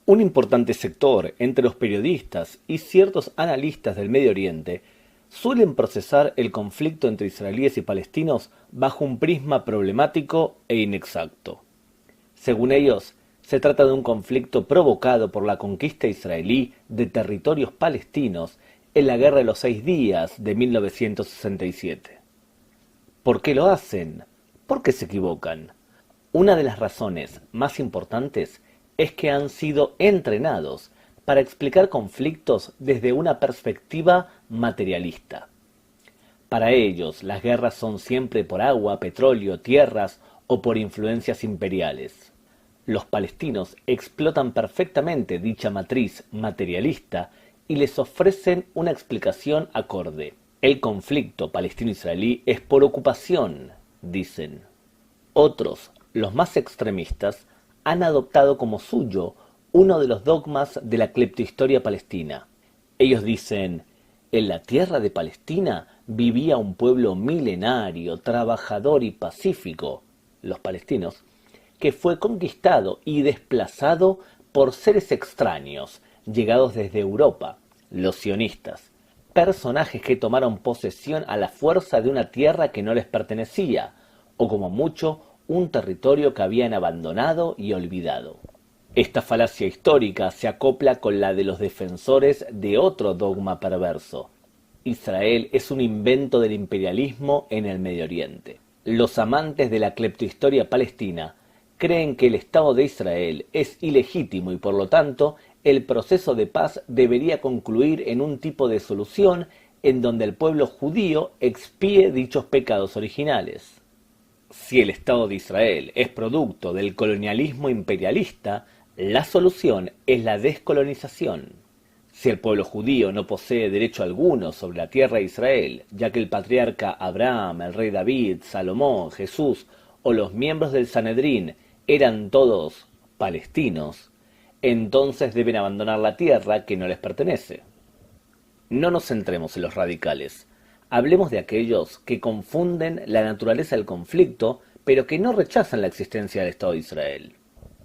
Un importante sector entre los periodistas y ciertos analistas del Medio Oriente suelen procesar el conflicto entre israelíes y palestinos bajo un prisma problemático e inexacto. Según ellos, se trata de un conflicto provocado por la conquista israelí de territorios palestinos en la Guerra de los 6 Días de 1967. ¿Por qué lo hacen? ¿Por qué se equivocan? Una de las razones más importantes es que han sido entrenados para explicar conflictos desde una perspectiva materialista. Para ellos, las guerras son siempre por agua, petróleo, tierras o por influencias imperiales. Los palestinos explotan perfectamente dicha matriz materialista y les ofrecen una explicación acorde. El conflicto palestino-israelí es por ocupación, dicen. Otros, los más extremistas, han adoptado como suyo uno de los dogmas de la cleptohistoria palestina. Ellos dicen: en la tierra de Palestina vivía un pueblo milenario, trabajador y pacífico, los palestinos, que fue conquistado y desplazado por seres extraños, llegados desde Europa, los sionistas, personajes que tomaron posesión a la fuerza de una tierra que no les pertenecía, o como mucho, un territorio que habían abandonado y olvidado. Esta falacia histórica se acopla con la de los defensores de otro dogma perverso. Israel es un invento del imperialismo en el Medio Oriente. Los amantes de la cleptohistoria palestina creen que el Estado de Israel es ilegítimo y por lo tanto el proceso de paz debería concluir en un tipo de solución en donde el pueblo judío expíe dichos pecados originales. Si el Estado de Israel es producto del colonialismo imperialista, la solución es la descolonización. Si el pueblo judío no posee derecho alguno sobre la tierra de Israel, ya que el patriarca Abraham, el rey David, Salomón, Jesús o los miembros del Sanedrín eran todos palestinos, entonces deben abandonar la tierra que no les pertenece. No nos centremos en los radicales. Hablemos de aquellos que confunden la naturaleza del conflicto, pero que no rechazan la existencia del Estado de Israel.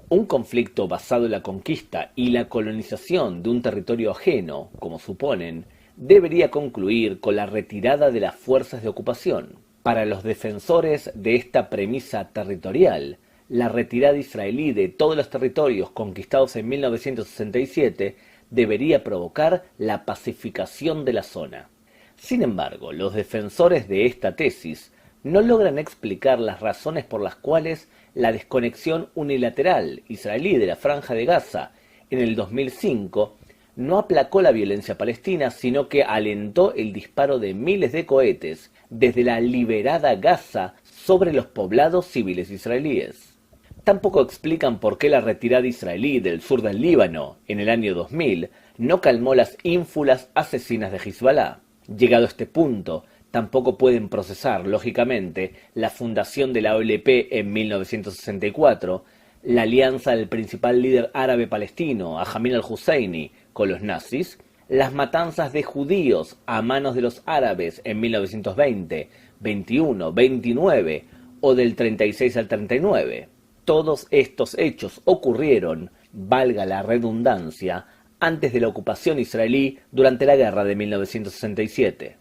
Un conflicto basado en la conquista y la colonización de un territorio ajeno, como suponen, debería concluir con la retirada de las fuerzas de ocupación. Para los defensores de esta premisa territorial, la retirada israelí de todos los territorios conquistados en 1967 debería provocar la pacificación de la zona. Sin embargo, los defensores de esta tesis no logran explicar las razones por las cuales la desconexión unilateral israelí de la Franja de Gaza en el 2005 no aplacó la violencia palestina, sino que alentó el disparo de miles de cohetes desde la liberada Gaza sobre los poblados civiles israelíes. Tampoco explican por qué la retirada israelí del sur del Líbano en el año 2000 no calmó las ínfulas asesinas de Hezbollah. Llegado a este punto, tampoco pueden procesar, lógicamente, la fundación de la OLP en 1964, la alianza del principal líder árabe palestino, Hamid al-Husseini, con los nazis, las matanzas de judíos a manos de los árabes en 1920, 21, 29 o del 36 al 39. Todos estos hechos ocurrieron, valga la redundancia, antes de la ocupación israelí durante la guerra de 1967.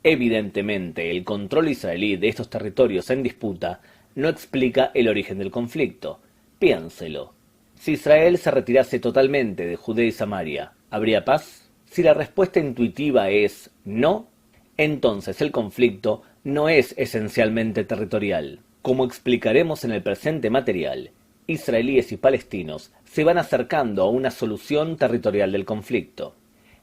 Evidentemente, el control israelí de estos territorios en disputa no explica el origen del conflicto. Piénselo. Si Israel se retirase totalmente de Judea y Samaria, ¿habría paz? Si la respuesta intuitiva es no, entonces el conflicto no es esencialmente territorial. Como explicaremos en el presente material, israelíes y palestinos se van acercando a una solución territorial del conflicto.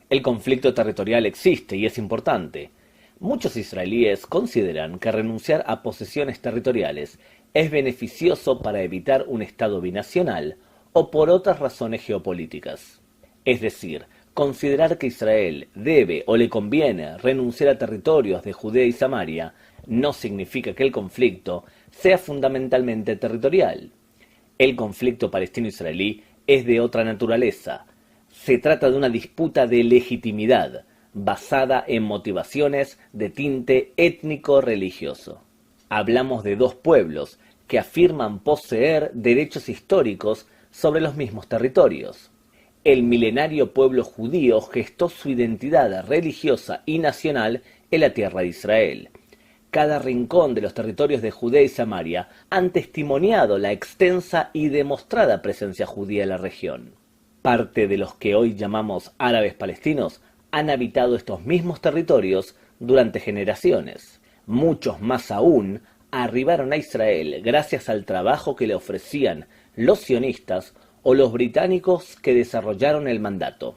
El conflicto territorial existe y es importante. Muchos israelíes consideran que renunciar a posesiones territoriales es beneficioso para evitar un Estado binacional o por otras razones geopolíticas. Es decir, considerar que Israel debe o le conviene renunciar a territorios de Judea y Samaria no significa que el conflicto sea fundamentalmente territorial. El conflicto palestino-israelí es de otra naturaleza. Se trata de una disputa de legitimidad, basada en motivaciones de tinte étnico-religioso. Hablamos de dos pueblos que afirman poseer derechos históricos sobre los mismos territorios. El milenario pueblo judío gestó su identidad religiosa y nacional en la tierra de Israel. Cada rincón de los territorios de Judea y Samaria han testimoniado la extensa y demostrada presencia judía en la región. Parte de los que hoy llamamos árabes palestinos han habitado estos mismos territorios durante generaciones. Muchos más aún arribaron a Israel gracias al trabajo que le ofrecían los sionistas o los británicos que desarrollaron el mandato.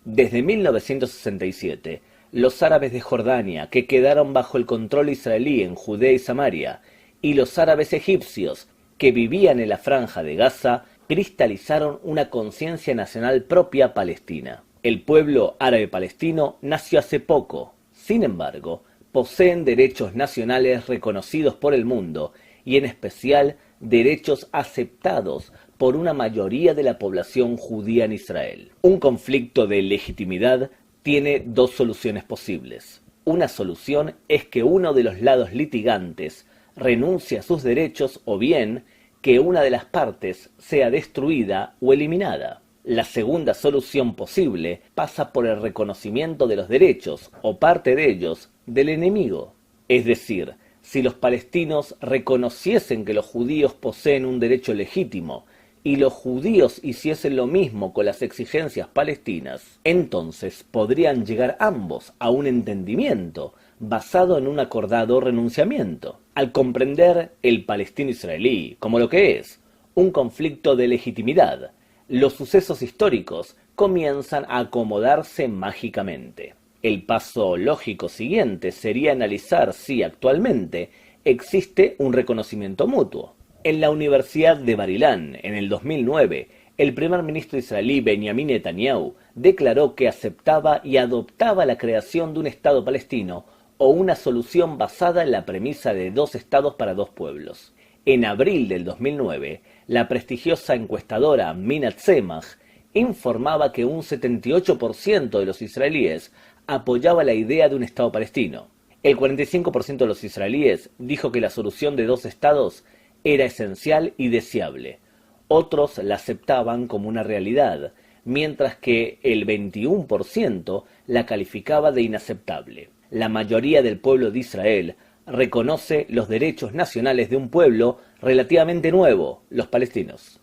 Desde 1967, los árabes de Jordania, que quedaron bajo el control israelí en Judea y Samaria, y los árabes egipcios, que vivían en la franja de Gaza, cristalizaron una conciencia nacional propia palestina. El pueblo árabe palestino nació hace poco. Sin embargo, poseen derechos nacionales reconocidos por el mundo y en especial derechos aceptados por una mayoría de la población judía en Israel. Un conflicto de legitimidad tiene dos soluciones posibles. Una solución es que uno de los lados litigantes renuncie a sus derechos o bien que una de las partes sea destruida o eliminada. La segunda solución posible pasa por el reconocimiento de los derechos, o parte de ellos, del enemigo. Es decir, si los palestinos reconociesen que los judíos poseen un derecho legítimo y los judíos hiciesen lo mismo con las exigencias palestinas, entonces podrían llegar ambos a un entendimiento basado en un acordado renunciamiento. Al comprender el palestino-israelí como lo que es, un conflicto de legitimidad, los sucesos históricos comienzan a acomodarse mágicamente. El paso lógico siguiente sería analizar si actualmente existe un reconocimiento mutuo. En la Universidad de Bar-Ilan, en el 2009, el primer ministro israelí Benjamin Netanyahu declaró que aceptaba y adoptaba la creación de un Estado palestino o una solución basada en la premisa de dos estados para dos pueblos. En abril del 2009, la prestigiosa encuestadora Minat Semach informaba que un 78% de los israelíes apoyaba la idea de un Estado palestino. El 45% de los israelíes dijo que la solución de dos estados era esencial y deseable. Otros la aceptaban como una realidad, mientras que el 21% la calificaba de inaceptable. La mayoría del pueblo de Israel reconoce los derechos nacionales de un pueblo relativamente nuevo, los palestinos.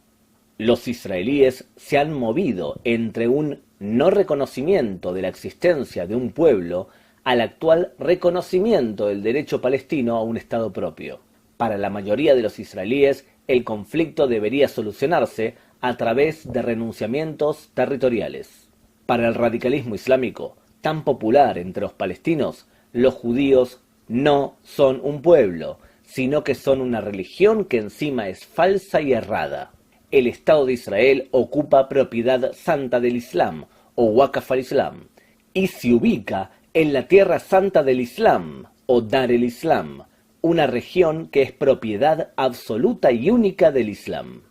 Los israelíes se han movido entre un no reconocimiento de la existencia de un pueblo al actual reconocimiento del derecho palestino a un Estado propio. Para la mayoría de los israelíes, el conflicto debería solucionarse a través de renunciamientos territoriales. Para el radicalismo islámico, tan popular entre los palestinos, los judíos no son un pueblo, sino que son una religión que encima es falsa y errada. El Estado de Israel ocupa propiedad santa del Islam, o Waqf al-Islam, y se ubica en la Tierra Santa del Islam, o Dar el-Islam, una región que es propiedad absoluta y única del Islam.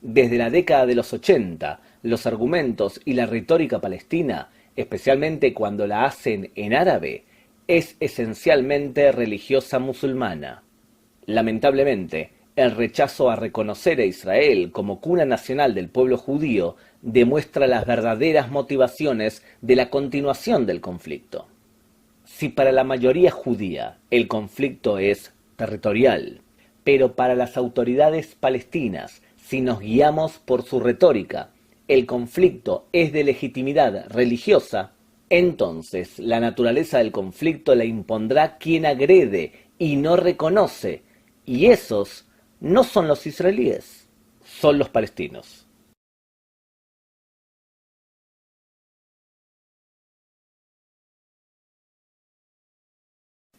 Desde la década de los 80, los argumentos y la retórica palestina, especialmente cuando la hacen en árabe, es esencialmente religiosa musulmana. Lamentablemente, el rechazo a reconocer a Israel como cuna nacional del pueblo judío demuestra las verdaderas motivaciones de la continuación del conflicto. Si para la mayoría judía el conflicto es territorial, pero para las autoridades palestinas, si nos guiamos por su retórica, el conflicto es de legitimidad religiosa, entonces la naturaleza del conflicto la impondrá quien agrede y no reconoce, y esos no son los israelíes, son los palestinos.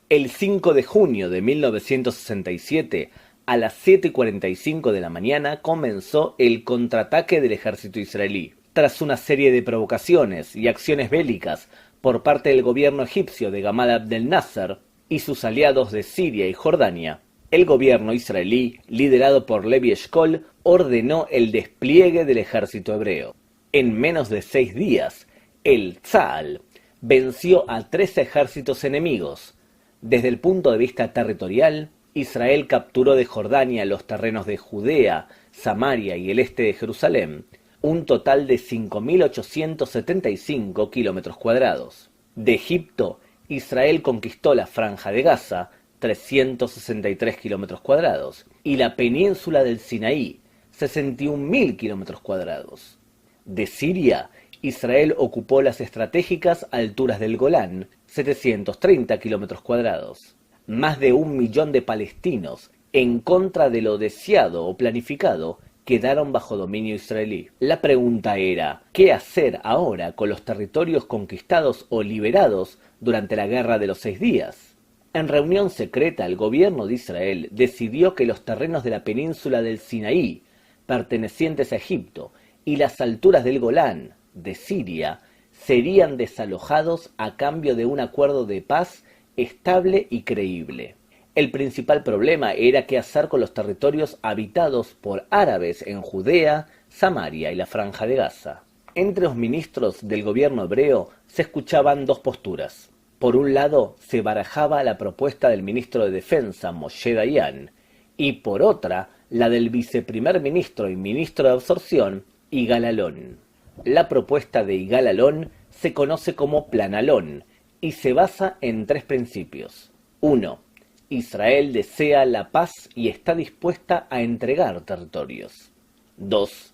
El 5 de junio de 1967, a las 7:45 de la mañana, comenzó el contraataque del ejército israelí. Tras una serie de provocaciones y acciones bélicas por parte del gobierno egipcio de Gamal Abdel Nasser y sus aliados de Siria y Jordania, el gobierno israelí, liderado por Levi Eshkol, ordenó el despliegue del ejército hebreo. En menos de 6 días, el Tzahal venció a 3 ejércitos enemigos. Desde el punto de vista territorial, Israel capturó de Jordania los terrenos de Judea, Samaria y el este de Jerusalén, un total de 5.875 kilómetros cuadrados. De Egipto, Israel conquistó la Franja de Gaza, 363 kilómetros cuadrados, y la península del Sinaí, 61.000 kilómetros cuadrados. De Siria, Israel ocupó las estratégicas alturas del Golán, 730 kilómetros cuadrados. Más de 1 millón de palestinos, en contra de lo deseado o planificado, quedaron bajo dominio israelí. La pregunta era, ¿qué hacer ahora con los territorios conquistados o liberados durante la Guerra de los 6 días? En reunión secreta, el gobierno de Israel decidió que los terrenos de la península del Sinaí, pertenecientes a Egipto, y las alturas del Golán, de Siria, serían desalojados a cambio de un acuerdo de paz estable y creíble. El principal problema era qué hacer con los territorios habitados por árabes en Judea, Samaria y la Franja de Gaza. Entre los ministros del gobierno hebreo se escuchaban dos posturas. Por un lado, se barajaba la propuesta del ministro de Defensa, Moshe Dayan, y por otra, la del viceprimer ministro y ministro de Absorción, Yigal Allon. La propuesta de Yigal Allon se conoce como Plan Allon y se basa en 3 principios. 1. Israel desea la paz y está dispuesta a entregar territorios. 2.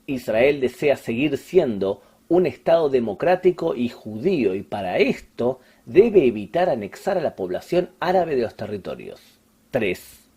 Israel desea seguir siendo un Estado democrático y judío y para esto debe evitar anexar a la población árabe de los territorios. 3.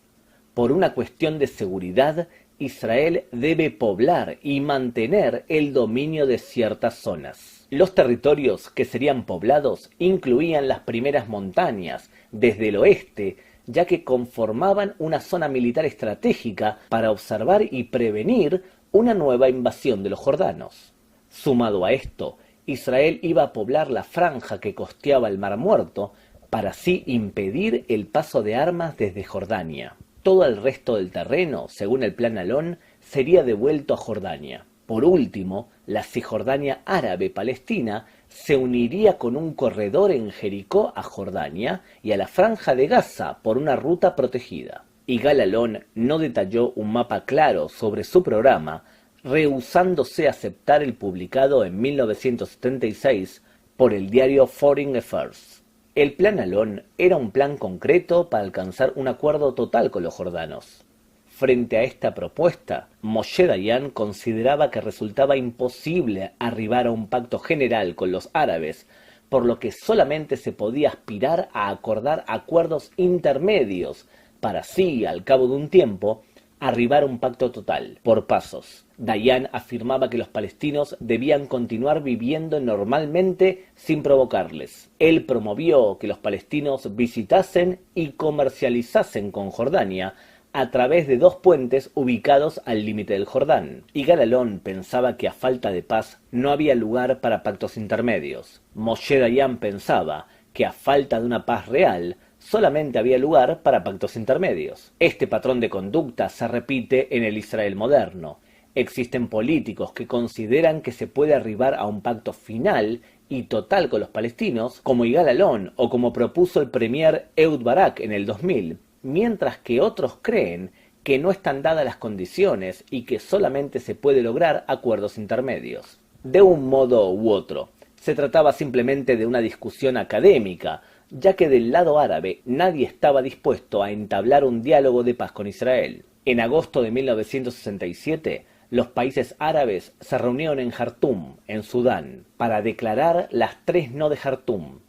Por una cuestión de seguridad, Israel debe poblar y mantener el dominio de ciertas zonas. Los territorios que serían poblados incluían las primeras montañas desde el oeste, ya que conformaban una zona militar estratégica para observar y prevenir una nueva invasión de los jordanos. Sumado a esto, Israel iba a poblar la franja que costeaba el Mar Muerto para así impedir el paso de armas desde Jordania. Todo el resto del terreno, según el Plan Allon, sería devuelto a Jordania. Por último, la Cisjordania árabe-palestina se uniría con un corredor en Jericó a Jordania y a la Franja de Gaza por una ruta protegida. Yigal Allon no detalló un mapa claro sobre su programa, rehusándose a aceptar el publicado en 1976 por el diario Foreign Affairs. El Plan Allon era un plan concreto para alcanzar un acuerdo total con los jordanos. Frente a esta propuesta, Moshe Dayan consideraba que resultaba imposible arribar a un pacto general con los árabes, por lo que solamente se podía aspirar a acordar acuerdos intermedios para así, al cabo de un tiempo, arribar a un pacto total, por pasos. Dayan afirmaba que los palestinos debían continuar viviendo normalmente sin provocarles. Él promovió que los palestinos visitasen y comercializasen con Jordania a través de 2 puentes ubicados al límite del Jordán. Yigal Allon pensaba que a falta de paz no había lugar para pactos intermedios. Moshe Dayan pensaba que a falta de una paz real solamente había lugar para pactos intermedios. Este patrón de conducta se repite en el Israel moderno. Existen políticos que consideran que se puede arribar a un pacto final y total con los palestinos, como Yigal Allon o como propuso el premier Ehud Barak en el 2000, mientras que otros creen que no están dadas las condiciones y que solamente se puede lograr acuerdos intermedios. De un modo u otro, se trataba simplemente de una discusión académica, ya que del lado árabe nadie estaba dispuesto a entablar un diálogo de paz con Israel. En agosto de 1967, los países árabes se reunieron en Jartum, en Sudán, para declarar las 3 no de Jartum.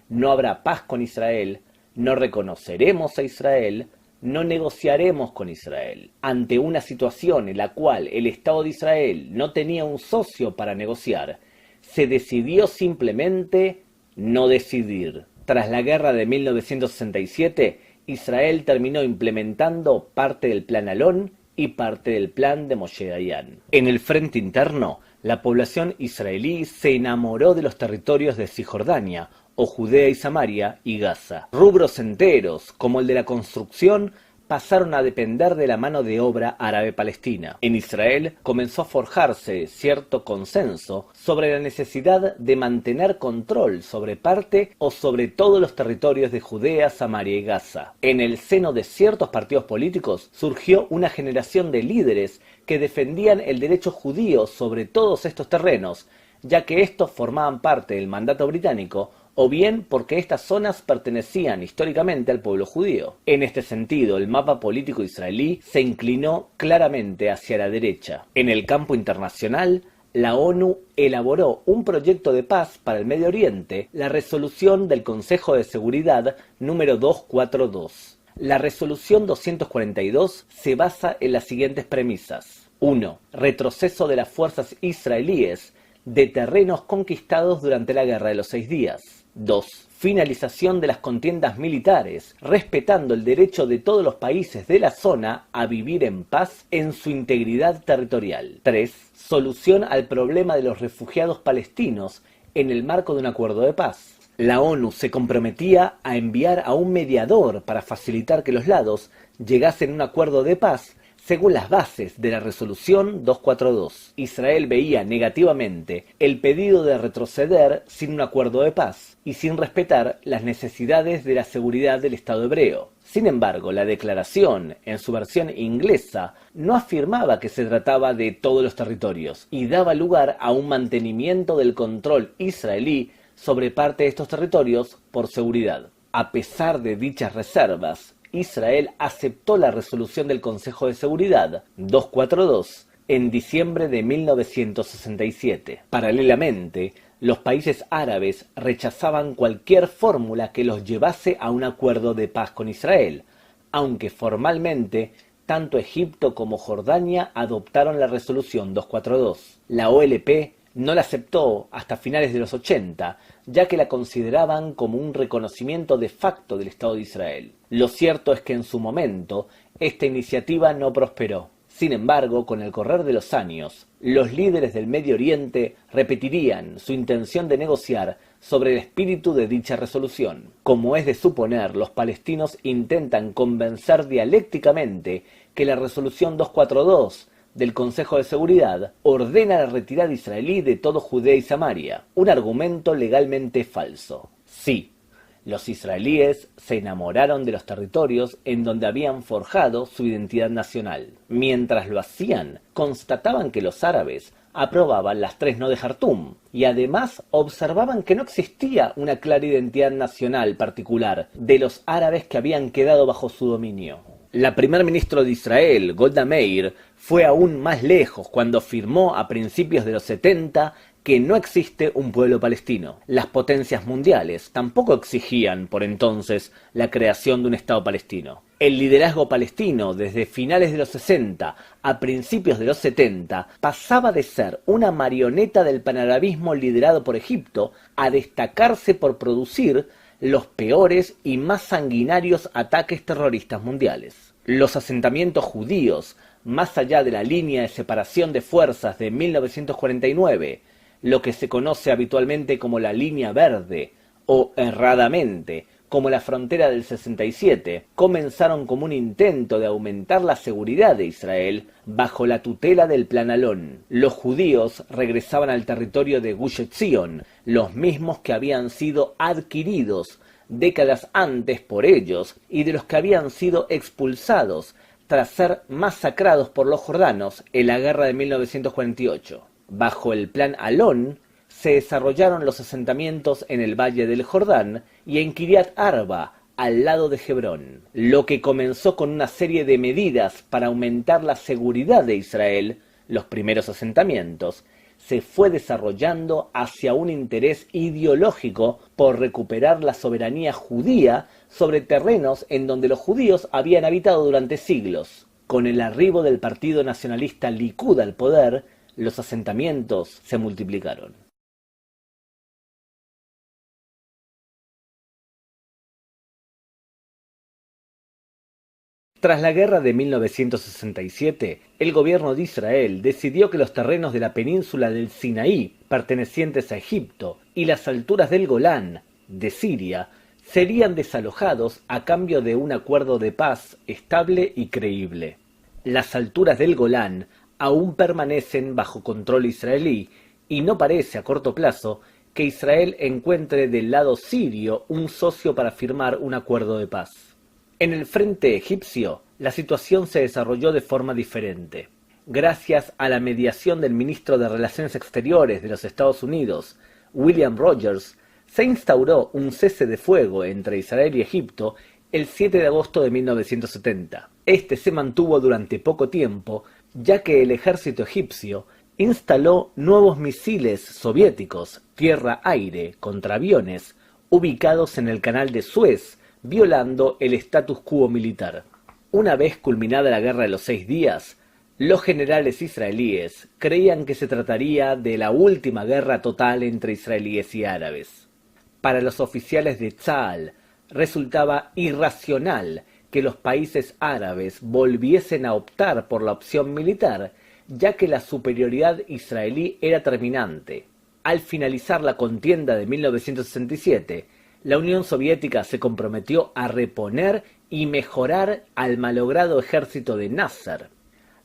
No habrá paz con Israel, no reconoceremos a Israel, no negociaremos con Israel. Ante una situación en la cual el Estado de Israel no tenía un socio para negociar, se decidió simplemente no decidir. Tras la guerra de 1967, Israel terminó implementando parte del Plan Allon y parte del plan de Moshe Dayan. En el frente interno, la población israelí se enamoró de los territorios de Cisjordania, o Judea y Samaria y Gaza. Rubros enteros, como el de la construcción, pasaron a depender de la mano de obra árabe-palestina. En Israel comenzó a forjarse cierto consenso sobre la necesidad de mantener control sobre parte o sobre todos los territorios de Judea, Samaria y Gaza. En el seno de ciertos partidos políticos surgió una generación de líderes que defendían el derecho judío sobre todos estos terrenos, ya que estos formaban parte del mandato británico o bien porque estas zonas pertenecían históricamente al pueblo judío. En este sentido, el mapa político israelí se inclinó claramente hacia la derecha. En el campo internacional, la ONU elaboró un proyecto de paz para el Medio Oriente, la resolución del Consejo de Seguridad número 242. La resolución 242 se basa en las siguientes premisas. 1. Retroceso de las fuerzas israelíes de terrenos conquistados durante la Guerra de los 6 días. 2. Finalización de las contiendas militares, respetando el derecho de todos los países de la zona a vivir en paz en su integridad territorial. 3. Solución al problema de los refugiados palestinos en el marco de un acuerdo de paz. La ONU se comprometía a enviar a un mediador para facilitar que los lados llegasen a un acuerdo de paz según las bases de la resolución 242. Israel veía negativamente el pedido de retroceder sin un acuerdo de paz y sin respetar las necesidades de la seguridad del Estado hebreo. Sin embargo, la declaración, en su versión inglesa, no afirmaba que se trataba de todos los territorios y daba lugar a un mantenimiento del control israelí sobre parte de estos territorios por seguridad. A pesar de dichas reservas, Israel aceptó la resolución del Consejo de Seguridad 242 en diciembre de 1967. Paralelamente, los países árabes rechazaban cualquier fórmula que los llevase a un acuerdo de paz con Israel, aunque formalmente tanto Egipto como Jordania adoptaron la resolución 242. La OLP no la aceptó hasta finales de los 80, ya que la consideraban como un reconocimiento de facto del Estado de Israel. Lo cierto es que en su momento, esta iniciativa no prosperó. Sin embargo, con el correr de los años, los líderes del Medio Oriente repetirían su intención de negociar sobre el espíritu de dicha resolución. Como es de suponer, los palestinos intentan convencer dialécticamente que la resolución 242 del Consejo de Seguridad ordena la retirada israelí de todo Judea y Samaria, un argumento legalmente falso. Sí, los israelíes se enamoraron de los territorios en donde habían forjado su identidad nacional. Mientras lo hacían, constataban que los árabes aprobaban las 3 no de Jartum y además observaban que no existía una clara identidad nacional particular de los árabes que habían quedado bajo su dominio. La primer ministro de Israel, Golda Meir, fue aún más lejos cuando afirmó a principios de los 70 que no existe un pueblo palestino. Las potencias mundiales tampoco exigían por entonces la creación de un Estado palestino. El liderazgo palestino desde finales de los 60 a principios de los 70 pasaba de ser una marioneta del panarabismo liderado por Egipto a destacarse por producir los peores y más sanguinarios ataques terroristas mundiales. Los asentamientos judíos, más allá de la línea de separación de fuerzas de 1949, lo que se conoce habitualmente como la línea verde, o erradamente como la frontera del 67, comenzaron como un intento de aumentar la seguridad de Israel bajo la tutela del Plan Alon. Los judíos regresaban al territorio de Gush Etzion, los mismos que habían sido adquiridos décadas antes por ellos y de los que habían sido expulsados tras ser masacrados por los jordanos en la guerra de 1948. Bajo el Plan Alon se desarrollaron los asentamientos en el Valle del Jordán y en Kiryat Arba, al lado de Hebrón, lo que comenzó con una serie de medidas para aumentar la seguridad de Israel. Los primeros asentamientos se fue desarrollando hacia un interés ideológico por recuperar la soberanía judía sobre terrenos en donde los judíos habían habitado durante siglos. Con el arribo del partido nacionalista Likud al poder, los asentamientos se multiplicaron. Tras la guerra de 1967, el gobierno de Israel decidió que los terrenos de la península del Sinaí, pertenecientes a Egipto, y las alturas del Golán, de Siria, serían desalojados a cambio de un acuerdo de paz estable y creíble. Las alturas del Golán aún permanecen bajo control israelí y no parece a corto plazo que Israel encuentre del lado sirio un socio para firmar un acuerdo de paz. En el frente egipcio, la situación se desarrolló de forma diferente. Gracias a la mediación del ministro de Relaciones Exteriores de los Estados Unidos, William Rogers, se instauró un cese de fuego entre Israel y Egipto el 7 de agosto de 1970. Este se mantuvo durante poco tiempo, ya que el ejército egipcio instaló nuevos misiles soviéticos tierra-aire contra aviones ubicados en el canal de Suez, violando el status quo militar. Una vez culminada la Guerra de los 6 días, los generales israelíes creían que se trataría de la última guerra total entre israelíes y árabes. Para los oficiales de Tzal resultaba irracional que los países árabes volviesen a optar por la opción militar, ya que la superioridad israelí era terminante. Al finalizar la contienda de 1967, la Unión Soviética se comprometió a reponer y mejorar al malogrado ejército de Nasser.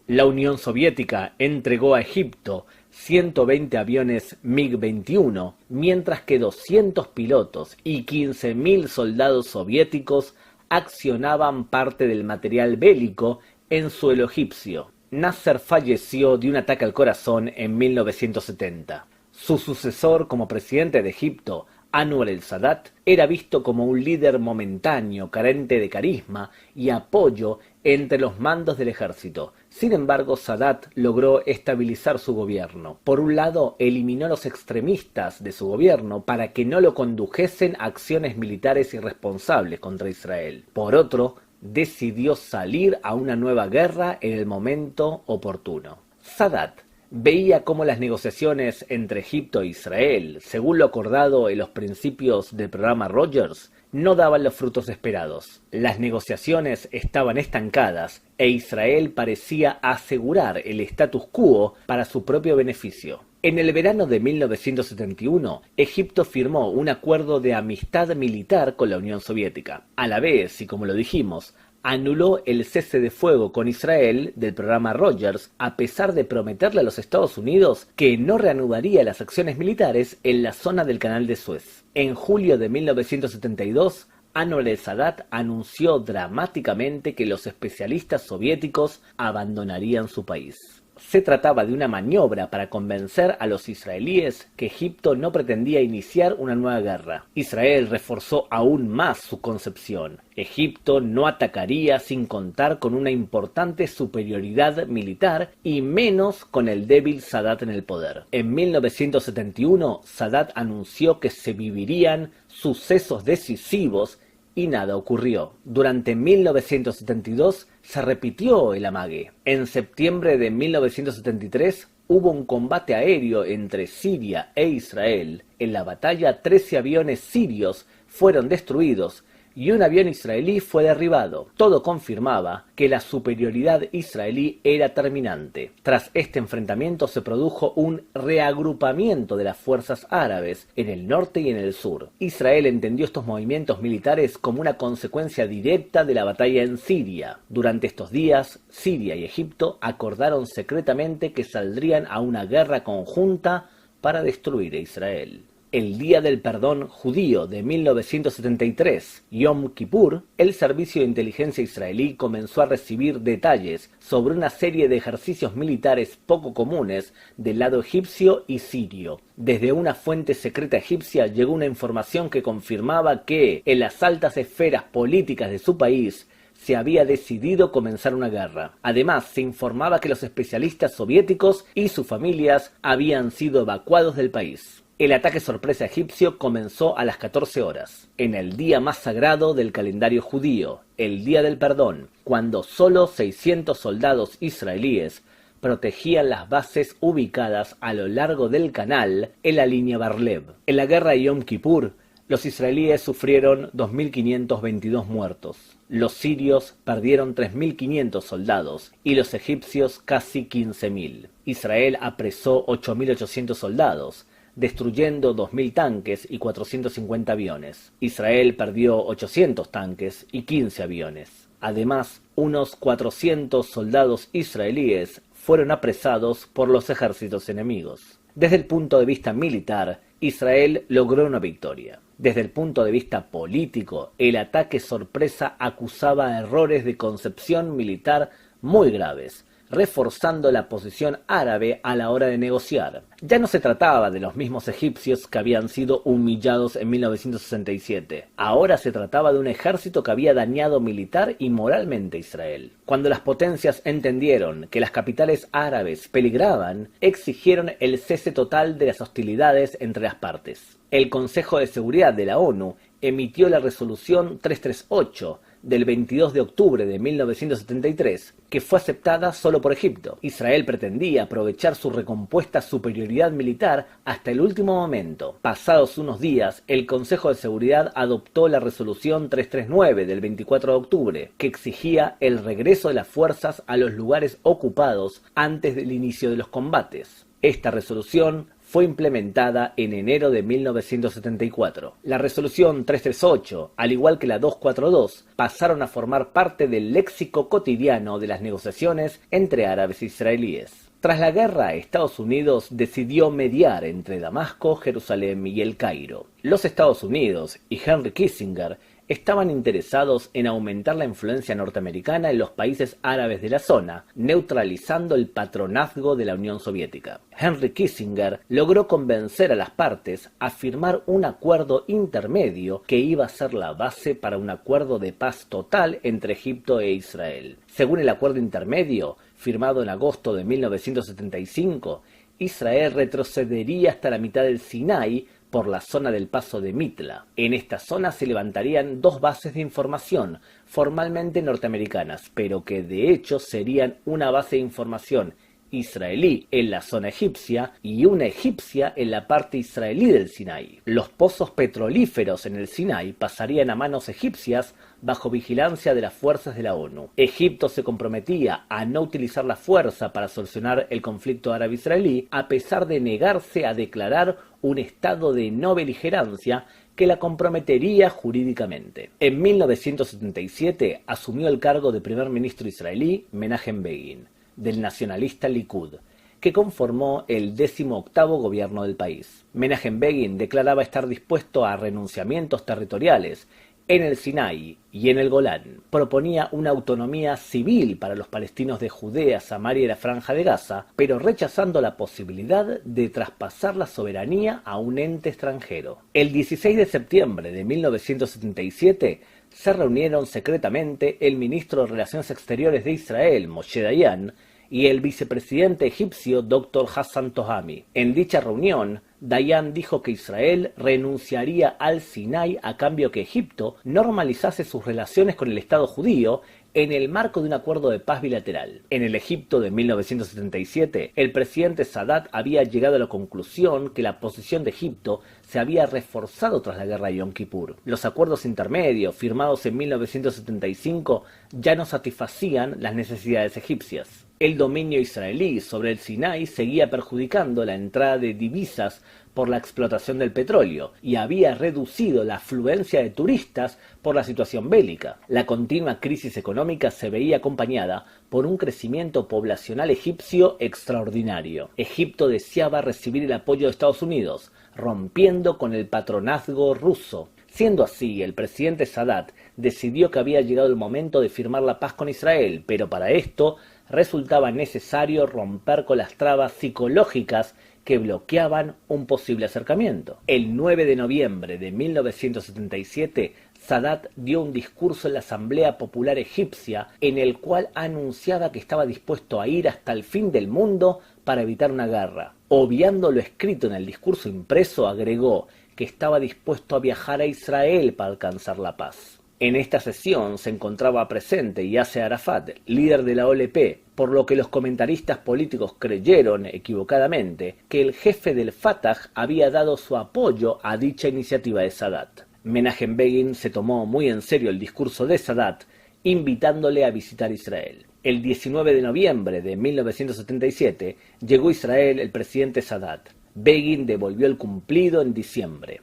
La Unión Soviética entregó a Egipto 120 aviones MiG-21, mientras que 200 pilotos y 15.000 soldados soviéticos accionaban parte del material bélico en suelo egipcio. Nasser falleció de un ataque al corazón en 1970. Su sucesor como presidente de Egipto, Anwar el-Sadat, era visto como un líder momentáneo, carente de carisma y apoyo entre los mandos del ejército. Sin embargo, Sadat logró estabilizar su gobierno. Por un lado, eliminó a los extremistas de su gobierno para que no lo condujesen a acciones militares irresponsables contra Israel. Por otro, decidió salir a una nueva guerra en el momento oportuno. Sadat veía cómo las negociaciones entre Egipto e Israel, según lo acordado en los principios del programa Rogers, no daban los frutos esperados. Las negociaciones estaban estancadas e Israel parecía asegurar el status quo para su propio beneficio. En el verano de 1971, Egipto firmó un acuerdo de amistad militar con la Unión Soviética. A la vez, y como lo dijimos, anuló el cese de fuego con Israel del programa Rogers, a pesar de prometerle a los Estados Unidos que no reanudaría las acciones militares en la zona del Canal de Suez. En julio de 1972, Anwar el-Sadat anunció dramáticamente que los especialistas soviéticos abandonarían su país. Se trataba de una maniobra para convencer a los israelíes que Egipto no pretendía iniciar una nueva guerra. Israel reforzó aún más su concepción. Egipto no atacaría sin contar con una importante superioridad militar y menos con el débil Sadat en el poder. En 1971, Sadat anunció que se vivirían sucesos decisivos y nada ocurrió. Durante 1972 se repitió el amague. En septiembre de 1973 hubo un combate aéreo entre Siria e Israel. En la batalla 13 aviones sirios fueron destruidos y un avión israelí fue derribado. Todo confirmaba que la superioridad israelí era terminante. Tras este enfrentamiento se produjo un reagrupamiento de las fuerzas árabes en el norte y en el sur. Israel entendió estos movimientos militares como una consecuencia directa de la batalla en Siria. Durante estos días, Siria y Egipto acordaron secretamente que saldrían a una guerra conjunta para destruir a Israel. El Día del Perdón Judío de 1973, Yom Kippur, el servicio de inteligencia israelí comenzó a recibir detalles sobre una serie de ejercicios militares poco comunes del lado egipcio y sirio. Desde una fuente secreta egipcia llegó una información que confirmaba que, en las altas esferas políticas de su país, se había decidido comenzar una guerra. Además, se informaba que los especialistas soviéticos y sus familias habían sido evacuados del país. El ataque sorpresa egipcio comenzó a las 14 horas, en el día más sagrado del calendario judío, el Día del Perdón, cuando solo 600 soldados israelíes protegían las bases ubicadas a lo largo del canal en la línea Bar-Lev. En la guerra de Yom Kippur, los israelíes sufrieron 2.522 muertos, los sirios perdieron 3.500 soldados y los egipcios casi 15.000. Israel apresó 8.800 soldados, destruyendo 2.000 tanques y 450 aviones. Israel perdió 800 tanques y 15 aviones. Además, unos 400 soldados israelíes fueron apresados por los ejércitos enemigos. Desde el punto de vista militar, Israel logró una victoria. Desde el punto de vista político, el ataque sorpresa acusaba errores de concepción militar muy graves, reforzando la posición árabe a la hora de negociar. Ya no se trataba de los mismos egipcios que habían sido humillados en 1967. Ahora se trataba de un ejército que había dañado militar y moralmente a Israel. Cuando las potencias entendieron que las capitales árabes peligraban, exigieron el cese total de las hostilidades entre las partes. El Consejo de Seguridad de la ONU emitió la resolución 338 del 22 de octubre de 1973, que fue aceptada solo por Egipto. Israel pretendía aprovechar su recompuesta superioridad militar hasta el último momento. Pasados unos días, el Consejo de Seguridad adoptó la resolución 339 del 24 de octubre, que exigía el regreso de las fuerzas a los lugares ocupados antes del inicio de los combates. Esta resolución fue implementada en enero de 1974. La resolución 338, al igual que la 242, pasaron a formar parte del léxico cotidiano de las negociaciones entre árabes e israelíes. Tras la guerra, Estados Unidos decidió mediar entre Damasco, Jerusalén y El Cairo. Los Estados Unidos y Henry Kissinger estaban interesados en aumentar la influencia norteamericana en los países árabes de la zona, neutralizando el patronazgo de la Unión Soviética. Henry Kissinger logró convencer a las partes a firmar un acuerdo intermedio que iba a ser la base para un acuerdo de paz total entre Egipto e Israel. Según el acuerdo intermedio, firmado en agosto de 1975, Israel retrocedería hasta la mitad del Sinai por la zona del paso de Mitla. En esta zona se levantarían dos bases de información formalmente norteamericanas, pero que de hecho serían una base de información israelí en la zona egipcia y una egipcia en la parte israelí del Sinai. Los pozos petrolíferos en el Sinai pasarían a manos egipcias bajo vigilancia de las fuerzas de la ONU. Egipto se comprometía a no utilizar la fuerza para solucionar el conflicto árabe-israelí, a pesar de negarse a declarar un estado de no beligerancia que la comprometería jurídicamente. En 1977 asumió el cargo de primer ministro israelí Menachem Begin, del nacionalista Likud, que conformó el 18º gobierno del país. Menachem Begin declaraba estar dispuesto a renunciamientos territoriales en el Sinai y en el Golán. Proponía una autonomía civil para los palestinos de Judea, Samaria y la Franja de Gaza, pero rechazando la posibilidad de traspasar la soberanía a un ente extranjero. El 16 de septiembre de 1977 se reunieron secretamente el ministro de Relaciones Exteriores de Israel, Moshe Dayan, y el vicepresidente egipcio Dr. Hassan Tohami. En dicha reunión, Dayan dijo que Israel renunciaría al Sinai a cambio que Egipto normalizase sus relaciones con el Estado judío en el marco de un acuerdo de paz bilateral. En el Egipto de 1977, el presidente Sadat había llegado a la conclusión que la posición de Egipto se había reforzado tras la guerra de Yom Kippur. Los acuerdos intermedios firmados en 1975 ya no satisfacían las necesidades egipcias. El dominio israelí sobre el Sinai seguía perjudicando la entrada de divisas por la explotación del petróleo y había reducido la afluencia de turistas por la situación bélica. La continua crisis económica se veía acompañada por un crecimiento poblacional egipcio extraordinario. Egipto deseaba recibir el apoyo de Estados Unidos, rompiendo con el patronazgo ruso. Siendo así, el presidente Sadat decidió que había llegado el momento de firmar la paz con Israel, pero para esto resultaba necesario romper con las trabas psicológicas que bloqueaban un posible acercamiento. El 9 de noviembre de 1977, Sadat dio un discurso en la Asamblea Popular Egipcia en el cual anunciaba que estaba dispuesto a ir hasta el fin del mundo para evitar una guerra. Obviando lo escrito en el discurso impreso, agregó que estaba dispuesto a viajar a Israel para alcanzar la paz. En esta sesión se encontraba presente Yasser Arafat, líder de la OLP, por lo que los comentaristas políticos creyeron, equivocadamente, que el jefe del Fatah había dado su apoyo a dicha iniciativa de Sadat. Menachem Begin se tomó muy en serio el discurso de Sadat, invitándole a visitar Israel. El 19 de noviembre de 1977 llegó a Israel el presidente Sadat. Begin devolvió el cumplido en diciembre.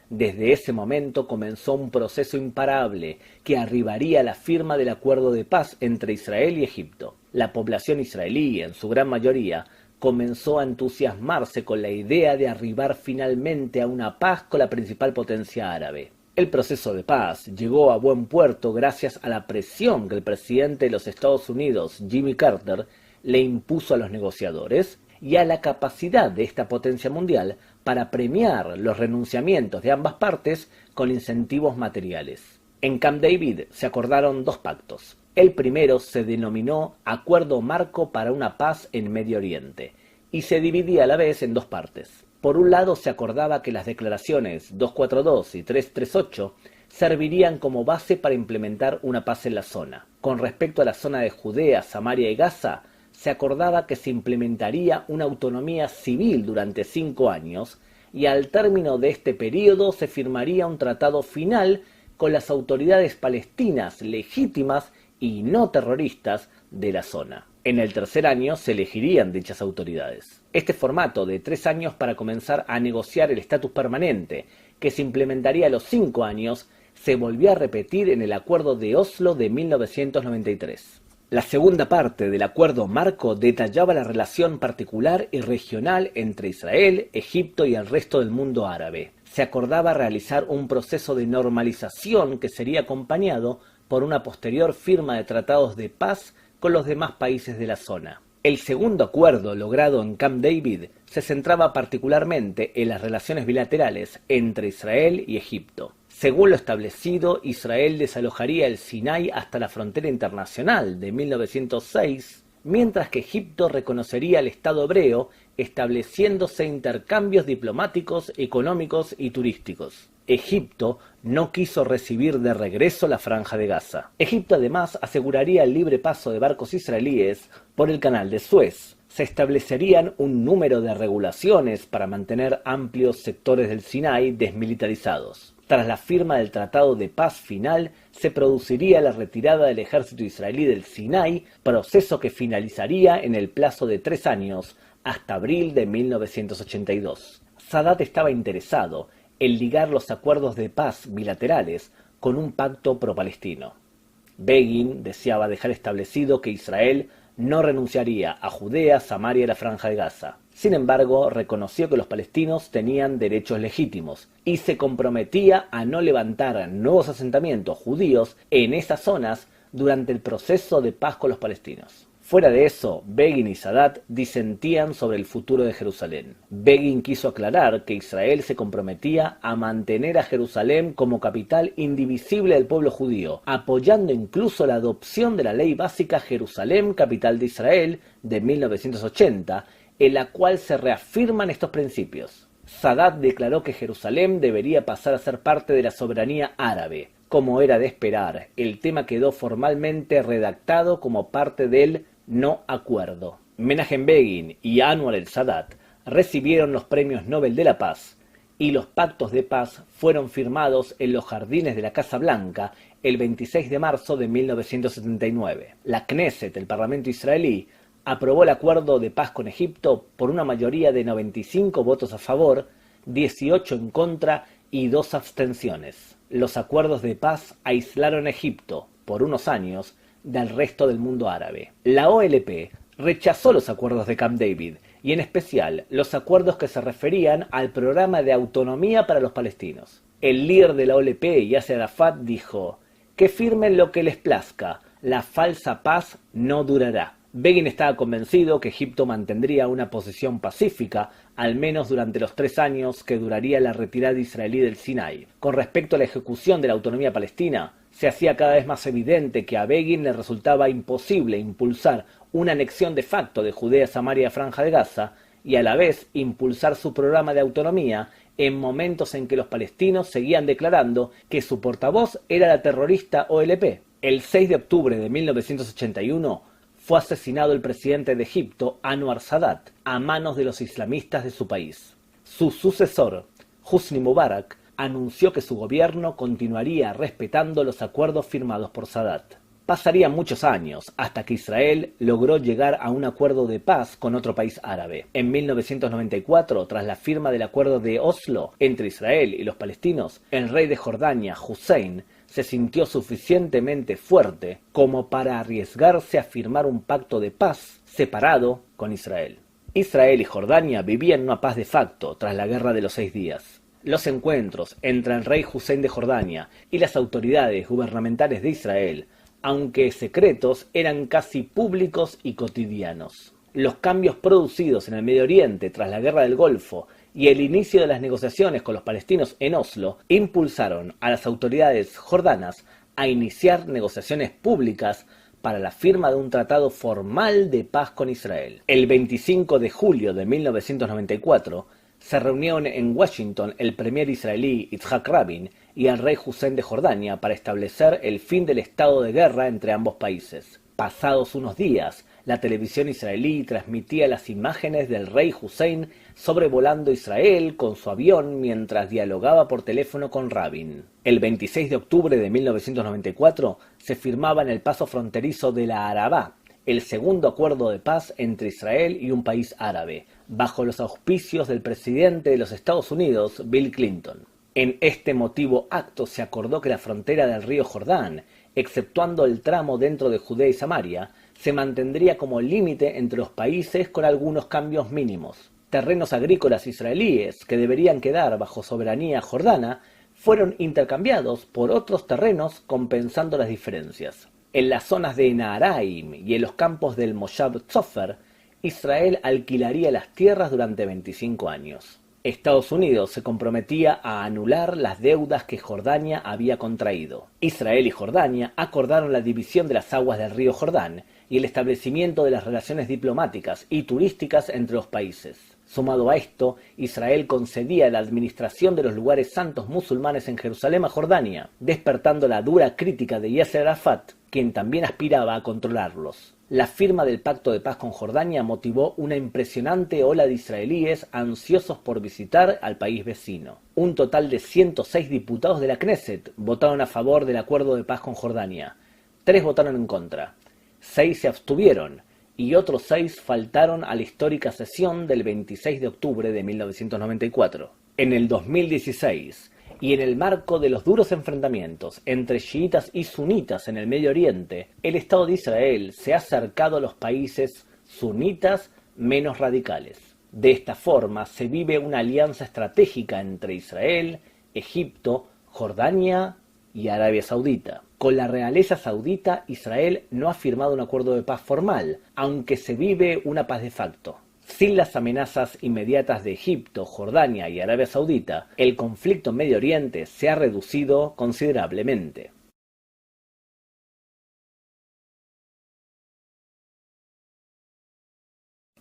Desde ese momento comenzó un proceso imparable que arribaría a la firma del acuerdo de paz entre Israel y Egipto. La población israelí, en su gran mayoría, comenzó a entusiasmarse con la idea de arribar finalmente a una paz con la principal potencia árabe. El proceso de paz llegó a buen puerto gracias a la presión que el presidente de los Estados Unidos, Jimmy Carter, le impuso a los negociadores y a la capacidad de esta potencia mundial para premiar los renunciamientos de ambas partes con incentivos materiales. En Camp David se acordaron dos pactos. El primero se denominó Acuerdo Marco para una Paz en Medio Oriente y se dividía a la vez en dos partes. Por un lado se acordaba que las declaraciones 242 y 338 servirían como base para implementar una paz en la zona. Con respecto a la zona de Judea, Samaria y Gaza, se acordaba que se implementaría una autonomía civil durante 5 años y al término de este periodo se firmaría un tratado final con las autoridades palestinas legítimas y no terroristas de la zona. En el tercer año se elegirían dichas autoridades. Este formato de 3 años para comenzar a negociar el estatus permanente, que se implementaría a los 5 años, se volvió a repetir en el Acuerdo de Oslo de 1993. La segunda parte del Acuerdo Marco detallaba la relación particular y regional entre Israel, Egipto y el resto del mundo árabe. Se acordaba realizar un proceso de normalización que sería acompañado por una posterior firma de tratados de paz con los demás países de la zona. El segundo acuerdo logrado en Camp David se centraba particularmente en las relaciones bilaterales entre Israel y Egipto. Según lo establecido, Israel desalojaría el Sinai hasta la frontera internacional de 1906, mientras que Egipto reconocería el Estado hebreo, estableciéndose intercambios diplomáticos, económicos y turísticos. Egipto no quiso recibir de regreso la Franja de Gaza. Egipto además aseguraría el libre paso de barcos israelíes por el canal de Suez. Se establecerían un número de regulaciones para mantener amplios sectores del Sinai desmilitarizados. Tras la firma del Tratado de Paz final, se produciría la retirada del ejército israelí del Sinai, proceso que finalizaría en el plazo de 3 años, hasta abril de 1982. Sadat estaba interesado en ligar los acuerdos de paz bilaterales con un pacto pro-palestino. Begin deseaba dejar establecido que Israel no renunciaría a Judea, Samaria y la Franja de Gaza. Sin embargo, reconoció que los palestinos tenían derechos legítimos y se comprometía a no levantar nuevos asentamientos judíos en esas zonas durante el proceso de paz con los palestinos. Fuera de eso, Begin y Sadat disentían sobre el futuro de Jerusalén. Begin quiso aclarar que Israel se comprometía a mantener a Jerusalén como capital indivisible del pueblo judío, apoyando incluso la adopción de la ley básica Jerusalén, capital de Israel, de 1980, en la cual se reafirman estos principios. Sadat declaró que Jerusalén debería pasar a ser parte de la soberanía árabe. Como era de esperar, el tema quedó formalmente redactado como parte del no acuerdo. Menachem Begin y Anwar el-Sadat recibieron los premios Nobel de la Paz y los pactos de paz fueron firmados en los jardines de la Casa Blanca el 26 de marzo de 1979. La Knesset, el Parlamento israelí, aprobó el acuerdo de paz con Egipto por una mayoría de 95 votos a favor, 18 en contra y 2 abstenciones. Los acuerdos de paz aislaron a Egipto, por unos años, del resto del mundo árabe. La OLP rechazó los acuerdos de Camp David, y en especial los acuerdos que se referían al programa de autonomía para los palestinos. El líder de la OLP, Yasser Arafat, dijo: «Que firmen lo que les plazca, la falsa paz no durará». Begin estaba convencido que Egipto mantendría una posición pacífica, al menos durante los 3 años que duraría la retirada israelí del Sinai. Con respecto a la ejecución de la autonomía palestina, se hacía cada vez más evidente que a Begin le resultaba imposible impulsar una anexión de facto de Judea, Samaria y Franja de Gaza, y a la vez impulsar su programa de autonomía en momentos en que los palestinos seguían declarando que su portavoz era la terrorista OLP. El 6 de octubre de 1981, fue asesinado el presidente de Egipto, Anwar Sadat, a manos de los islamistas de su país. Su sucesor, Hosni Mubarak, anunció que su gobierno continuaría respetando los acuerdos firmados por Sadat. Pasarían muchos años hasta que Israel logró llegar a un acuerdo de paz con otro país árabe. En 1994, tras la firma del acuerdo de Oslo entre Israel y los palestinos, el rey de Jordania, Hussein, se sintió suficientemente fuerte como para arriesgarse a firmar un pacto de paz separado con Israel. Israel y Jordania vivían una paz de facto tras la Guerra de los 6 días. Los encuentros entre el rey Hussein de Jordania y las autoridades gubernamentales de Israel, aunque secretos, eran casi públicos y cotidianos. Los cambios producidos en el Medio Oriente tras la Guerra del Golfo y el inicio de las negociaciones con los palestinos en Oslo impulsaron a las autoridades jordanas a iniciar negociaciones públicas para la firma de un tratado formal de paz con Israel. El 25 de julio de 1994 se reunieron en Washington el premier israelí Yitzhak Rabin y el rey Hussein de Jordania para establecer el fin del estado de guerra entre ambos países. Pasados unos días, la televisión israelí transmitía las imágenes del rey Hussein sobrevolando Israel con su avión mientras dialogaba por teléfono con Rabin. El 26 de octubre de 1994 se firmaba en el paso fronterizo de la Arabá el segundo acuerdo de paz entre Israel y un país árabe, bajo los auspicios del presidente de los Estados Unidos, Bill Clinton. En este emotivo acto se acordó que la frontera del río Jordán, exceptuando el tramo dentro de Judea y Samaria, se mantendría como límite entre los países con algunos cambios mínimos. Terrenos agrícolas israelíes que deberían quedar bajo soberanía jordana fueron intercambiados por otros terrenos compensando las diferencias. En las zonas de Naharaim y en los campos del Moshav Tzofer, Israel alquilaría las tierras durante 25 años. Estados Unidos se comprometía a anular las deudas que Jordania había contraído. Israel y Jordania acordaron la división de las aguas del río Jordán y el establecimiento de las relaciones diplomáticas y turísticas entre los países. Sumado a esto, Israel concedía la administración de los lugares santos musulmanes en Jerusalén a Jordania, despertando la dura crítica de Yasser Arafat, quien también aspiraba a controlarlos. La firma del pacto de paz con Jordania motivó una impresionante ola de israelíes ansiosos por visitar al país vecino. Un total de 106 diputados de la Knesset votaron a favor del acuerdo de paz con Jordania. 3 votaron en contra, 6 se abstuvieron y otros 6 faltaron a la histórica sesión del 26 de octubre de 1994. En el 2016, y en el marco de los duros enfrentamientos entre chiitas y sunitas en el Medio Oriente, el Estado de Israel se ha acercado a los países sunitas menos radicales. De esta forma se vive una alianza estratégica entre Israel, Egipto, Jordania y Arabia Saudita. Con la realeza saudita, Israel no ha firmado un acuerdo de paz formal, aunque se vive una paz de facto. Sin las amenazas inmediatas de Egipto, Jordania y Arabia Saudita, el conflicto en Medio Oriente se ha reducido considerablemente.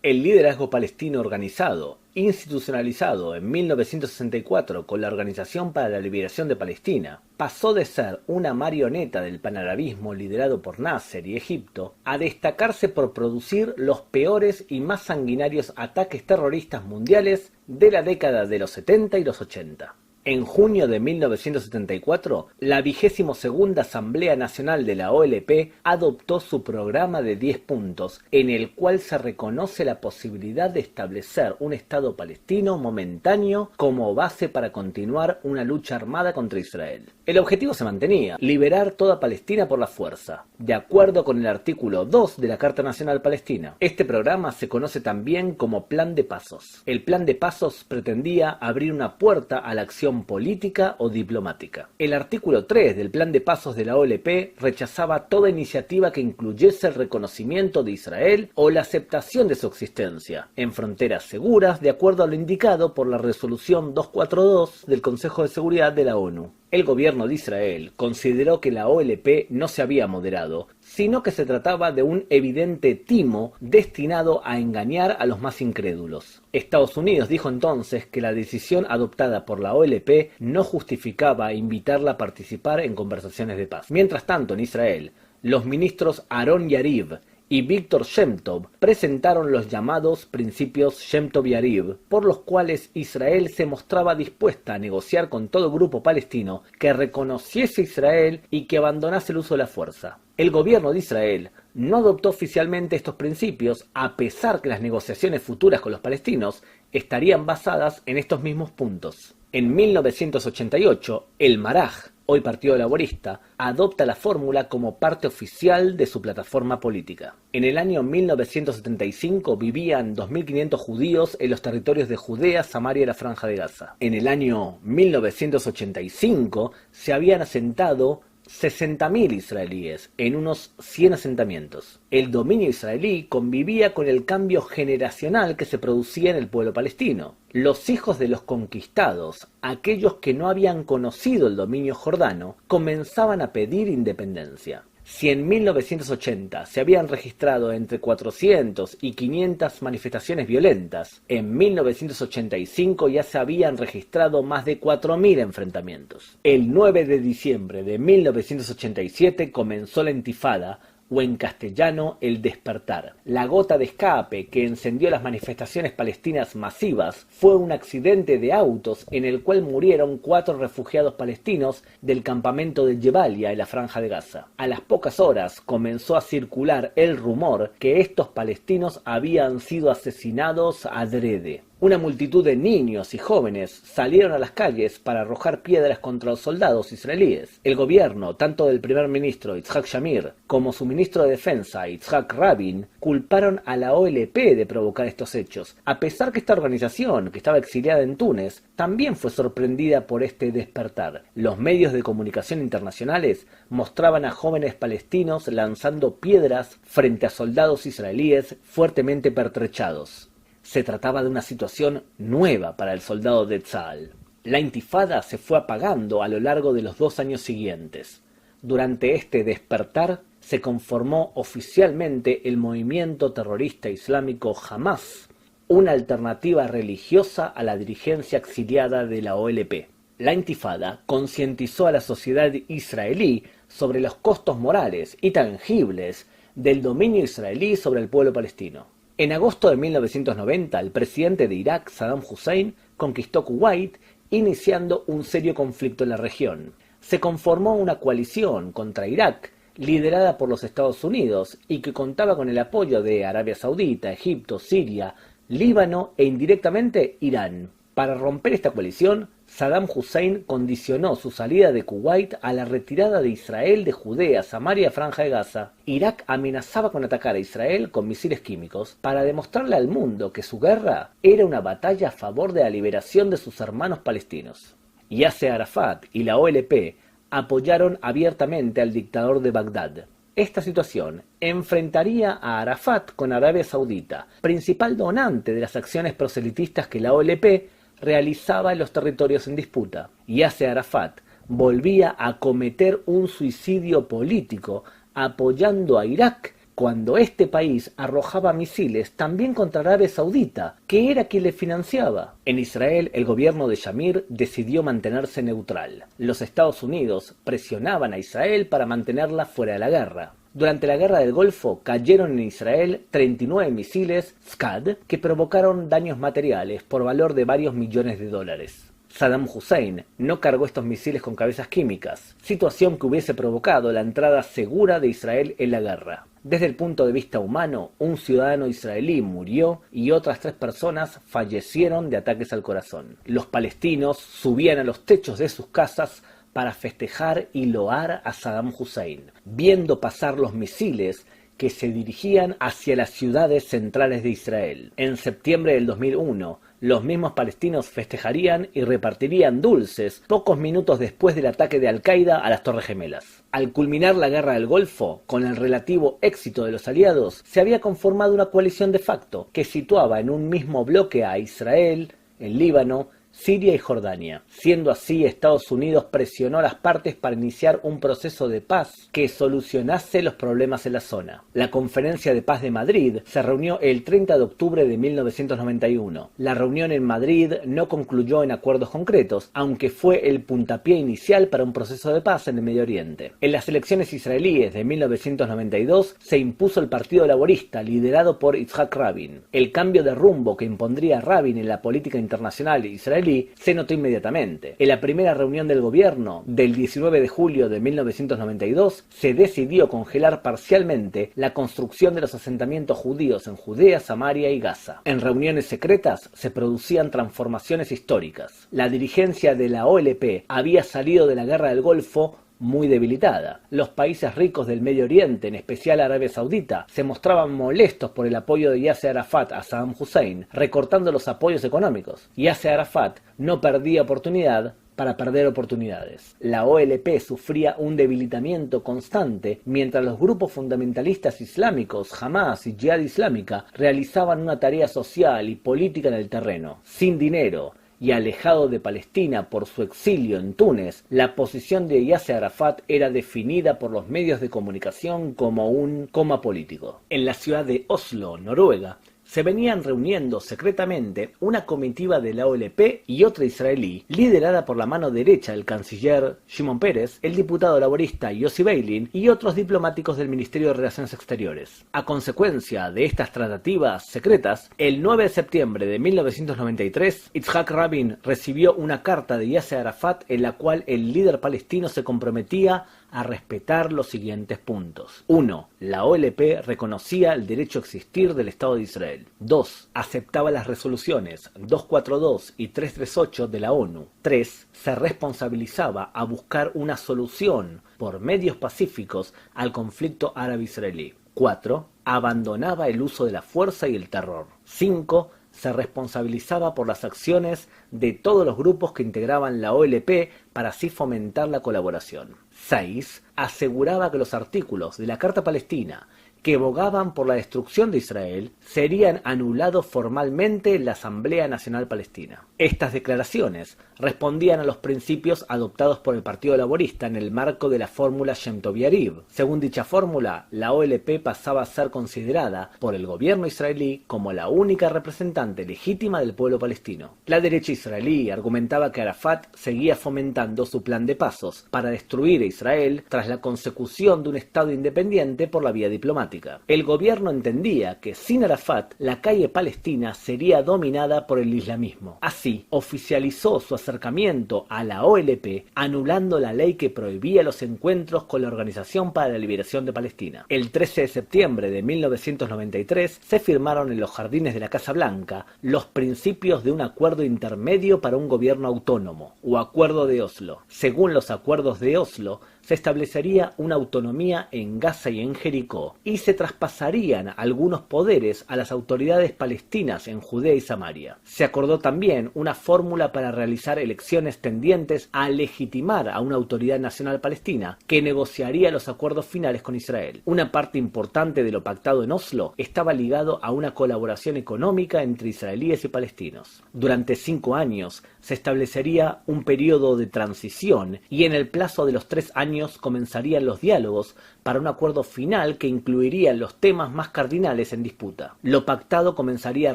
El liderazgo palestino organizado, institucionalizado en 1964 con la Organización para la Liberación de Palestina, pasó de ser una marioneta del panarabismo liderado por Nasser y Egipto a destacarse por producir los peores y más sanguinarios ataques terroristas mundiales de la década de los 70 y los 80. En junio de 1974, la 22ª Asamblea Nacional de la OLP adoptó su programa de 10 puntos, en el cual se reconoce la posibilidad de establecer un Estado palestino momentáneo como base para continuar una lucha armada contra Israel. El objetivo se mantenía: liberar toda Palestina por la fuerza, de acuerdo con el artículo 2 de la Carta Nacional Palestina. Este programa se conoce también como Plan de Pasos. El Plan de Pasos pretendía abrir una puerta a la acción política o diplomática. El artículo 3 del Plan de Pasos de la OLP rechazaba toda iniciativa que incluyese el reconocimiento de Israel o la aceptación de su existencia en fronteras seguras, de acuerdo a lo indicado por la Resolución 242 del Consejo de Seguridad de la ONU. El gobierno de Israel consideró que la OLP no se había moderado, sino que se trataba de un evidente timo destinado a engañar a los más incrédulos. Estados Unidos dijo entonces que la decisión adoptada por la OLP no justificaba invitarla a participar en conversaciones de paz. Mientras tanto, en Israel, los ministros Aaron Yariv y Víctor Shem Tov presentaron los llamados principios Shem Tov Yariv, por los cuales Israel se mostraba dispuesta a negociar con todo grupo palestino que reconociese a Israel y que abandonase el uso de la fuerza. El gobierno de Israel no adoptó oficialmente estos principios, a pesar que las negociaciones futuras con los palestinos estarían basadas en estos mismos puntos. En 1988, el Maraj, hoy Partido Laborista, adopta la fórmula como parte oficial de su plataforma política. En el año 1975 vivían 2.500 judíos en los territorios de Judea, Samaria y la Franja de Gaza. En el año 1985 se habían asentado 60.000 israelíes en unos 100 asentamientos. El dominio israelí convivía con el cambio generacional que se producía en el pueblo palestino. Los hijos de los conquistados, aquellos que no habían conocido el dominio jordano, comenzaban a pedir independencia. Si en 1980 se habían registrado entre 400 y 500 manifestaciones violentas, en 1985 ya se habían registrado más de 4.000 enfrentamientos. El 9 de diciembre de 1987 comenzó la Intifada, o en castellano, el despertar. La gota de escape que encendió las manifestaciones palestinas masivas fue un accidente de autos en el cual murieron 4 refugiados palestinos del campamento de Jebalia en la Franja de Gaza. A las pocas horas comenzó a circular el rumor que estos palestinos habían sido asesinados adrede. Una multitud de niños y jóvenes salieron a las calles para arrojar piedras contra los soldados israelíes. El gobierno, tanto del primer ministro Yitzhak Shamir como su ministro de Defensa Yitzhak Rabin, culparon a la OLP de provocar estos hechos, a pesar que esta organización, que estaba exiliada en Túnez, también fue sorprendida por este despertar. Los medios de comunicación internacionales mostraban a jóvenes palestinos lanzando piedras frente a soldados israelíes fuertemente pertrechados. Se trataba de una situación nueva para el soldado de Tzal. La intifada se fue apagando a lo largo de los 2 años siguientes. Durante este despertar se conformó oficialmente el movimiento terrorista islámico Hamas, una alternativa religiosa a la dirigencia exiliada de la OLP. La intifada concientizó a la sociedad israelí sobre los costos morales y tangibles del dominio israelí sobre el pueblo palestino. En agosto de 1990, el presidente de Irak, Saddam Hussein, conquistó Kuwait, iniciando un serio conflicto en la región. Se conformó una coalición contra Irak, liderada por los Estados Unidos, y que contaba con el apoyo de Arabia Saudita, Egipto, Siria, Líbano e indirectamente Irán. Para romper esta coalición, Saddam Hussein condicionó su salida de Kuwait a la retirada de Israel de Judea, Samaria y Franja de Gaza. Irak amenazaba con atacar a Israel con misiles químicos para demostrarle al mundo que su guerra era una batalla a favor de la liberación de sus hermanos palestinos. Yasser Arafat y la OLP apoyaron abiertamente al dictador de Bagdad. Esta situación enfrentaría a Arafat con Arabia Saudita, principal donante de las acciones proselitistas que la OLP realizaba en los territorios en disputa. Yasser Arafat volvía a cometer un suicidio político apoyando a Irak cuando este país arrojaba misiles también contra Arabia Saudita, que era quien le financiaba. En Israel, el gobierno de Shamir decidió mantenerse neutral. Los Estados Unidos presionaban a Israel para mantenerla fuera de la guerra. Durante la Guerra del Golfo cayeron en Israel 39 misiles Scad que provocaron daños materiales por valor de varios millones de dólares. Saddam Hussein no cargó estos misiles con cabezas químicas, situación que hubiese provocado la entrada segura de Israel en la guerra. Desde el punto de vista humano, un ciudadano israelí murió y otras 3 personas fallecieron de ataques al corazón. Los palestinos subían a los techos de sus casas para festejar y loar a Saddam Hussein, viendo pasar los misiles que se dirigían hacia las ciudades centrales de Israel. En septiembre del 2001, los mismos palestinos festejarían y repartirían dulces pocos minutos después del ataque de Al-Qaeda a las Torres Gemelas. Al culminar la Guerra del Golfo, con el relativo éxito de los aliados, se había conformado una coalición de facto que situaba en un mismo bloque a Israel, el Líbano, Siria y Jordania. Siendo así, Estados Unidos presionó a las partes para iniciar un proceso de paz que solucionase los problemas en la zona. La Conferencia de Paz de Madrid se reunió el 30 de octubre de 1991. La reunión en Madrid no concluyó en acuerdos concretos, aunque fue el puntapié inicial para un proceso de paz en el Medio Oriente. En las elecciones israelíes de 1992 se impuso el Partido Laborista, liderado por Yitzhak Rabin. El cambio de rumbo que impondría Rabin en la política internacional israelí israelí se notó inmediatamente. En la primera reunión del gobierno del 19 de julio de 1992 se decidió congelar parcialmente la construcción de los asentamientos judíos en Judea, Samaria y Gaza. En reuniones secretas se producían transformaciones históricas. La dirigencia de la OLP había salido de la Guerra del Golfo muy debilitada. Los países ricos del Medio Oriente, en especial Arabia Saudita, se mostraban molestos por el apoyo de Yasser Arafat a Saddam Hussein, recortando los apoyos económicos. Yasser Arafat no perdía oportunidad para perder oportunidades. La OLP sufría un debilitamiento constante mientras los grupos fundamentalistas islámicos, Hamas y Jihad Islámica, realizaban una tarea social y política en el terreno. Sin dinero y alejado de Palestina por su exilio en Túnez, la posición de Yasser Arafat era definida por los medios de comunicación como un coma político. En la ciudad de Oslo, Noruega, se venían reuniendo secretamente una comitiva de la OLP y otra israelí, liderada por la mano derecha del canciller Shimon Peres, el diputado laborista Yossi Beilin y otros diplomáticos del Ministerio de Relaciones Exteriores. A consecuencia de estas tratativas secretas, el 9 de septiembre de 1993, Yitzhak Rabin recibió una carta de Yasser Arafat en la cual el líder palestino se comprometía a respetar los siguientes puntos. 1. La OLP reconocía el derecho a existir del Estado de Israel. 2. Aceptaba las resoluciones 242 y 338 de la ONU. 3. Se responsabilizaba a buscar una solución por medios pacíficos al conflicto árabe-israelí. 4. Abandonaba el uso de la fuerza y el terror. 5. Se responsabilizaba por las acciones de todos los grupos que integraban la OLP para así fomentar la colaboración. 6. Aseguraba que los artículos de la Carta Palestina que abogaban por la destrucción de Israel serían anulados formalmente en la Asamblea Nacional Palestina. Estas declaraciones respondían a los principios adoptados por el Partido Laborista en el marco de la fórmula Shem Tov Yariv. Según dicha fórmula, la OLP pasaba a ser considerada por el gobierno israelí como la única representante legítima del pueblo palestino. La derecha israelí argumentaba que Arafat seguía fomentando su plan de pasos para destruir a Israel tras la consecución de un Estado independiente por la vía diplomática. El gobierno entendía que sin Arafat la calle palestina sería dominada por el islamismo. Así, oficializó su acercamiento a la OLP, anulando la ley que prohibía los encuentros con la Organización para la Liberación de Palestina. El 13 de septiembre de 1993 se firmaron en los jardines de la Casa Blanca los principios de un acuerdo intermedio para un gobierno autónomo, o Acuerdo de Oslo. Según los acuerdos de Oslo, se establecería una autonomía en Gaza y en Jericó, y se traspasarían algunos poderes a las autoridades palestinas en Judea y Samaria. Se acordó también una fórmula para realizar elecciones tendientes a legitimar a una autoridad nacional palestina que negociaría los acuerdos finales con Israel. Una parte importante de lo pactado en Oslo estaba ligado a una colaboración económica entre israelíes y palestinos. Durante 5 años se establecería un periodo de transición y en el plazo de los 3 años comenzarían los diálogos para un acuerdo final que incluiría los temas más cardinales en disputa. Lo pactado comenzaría a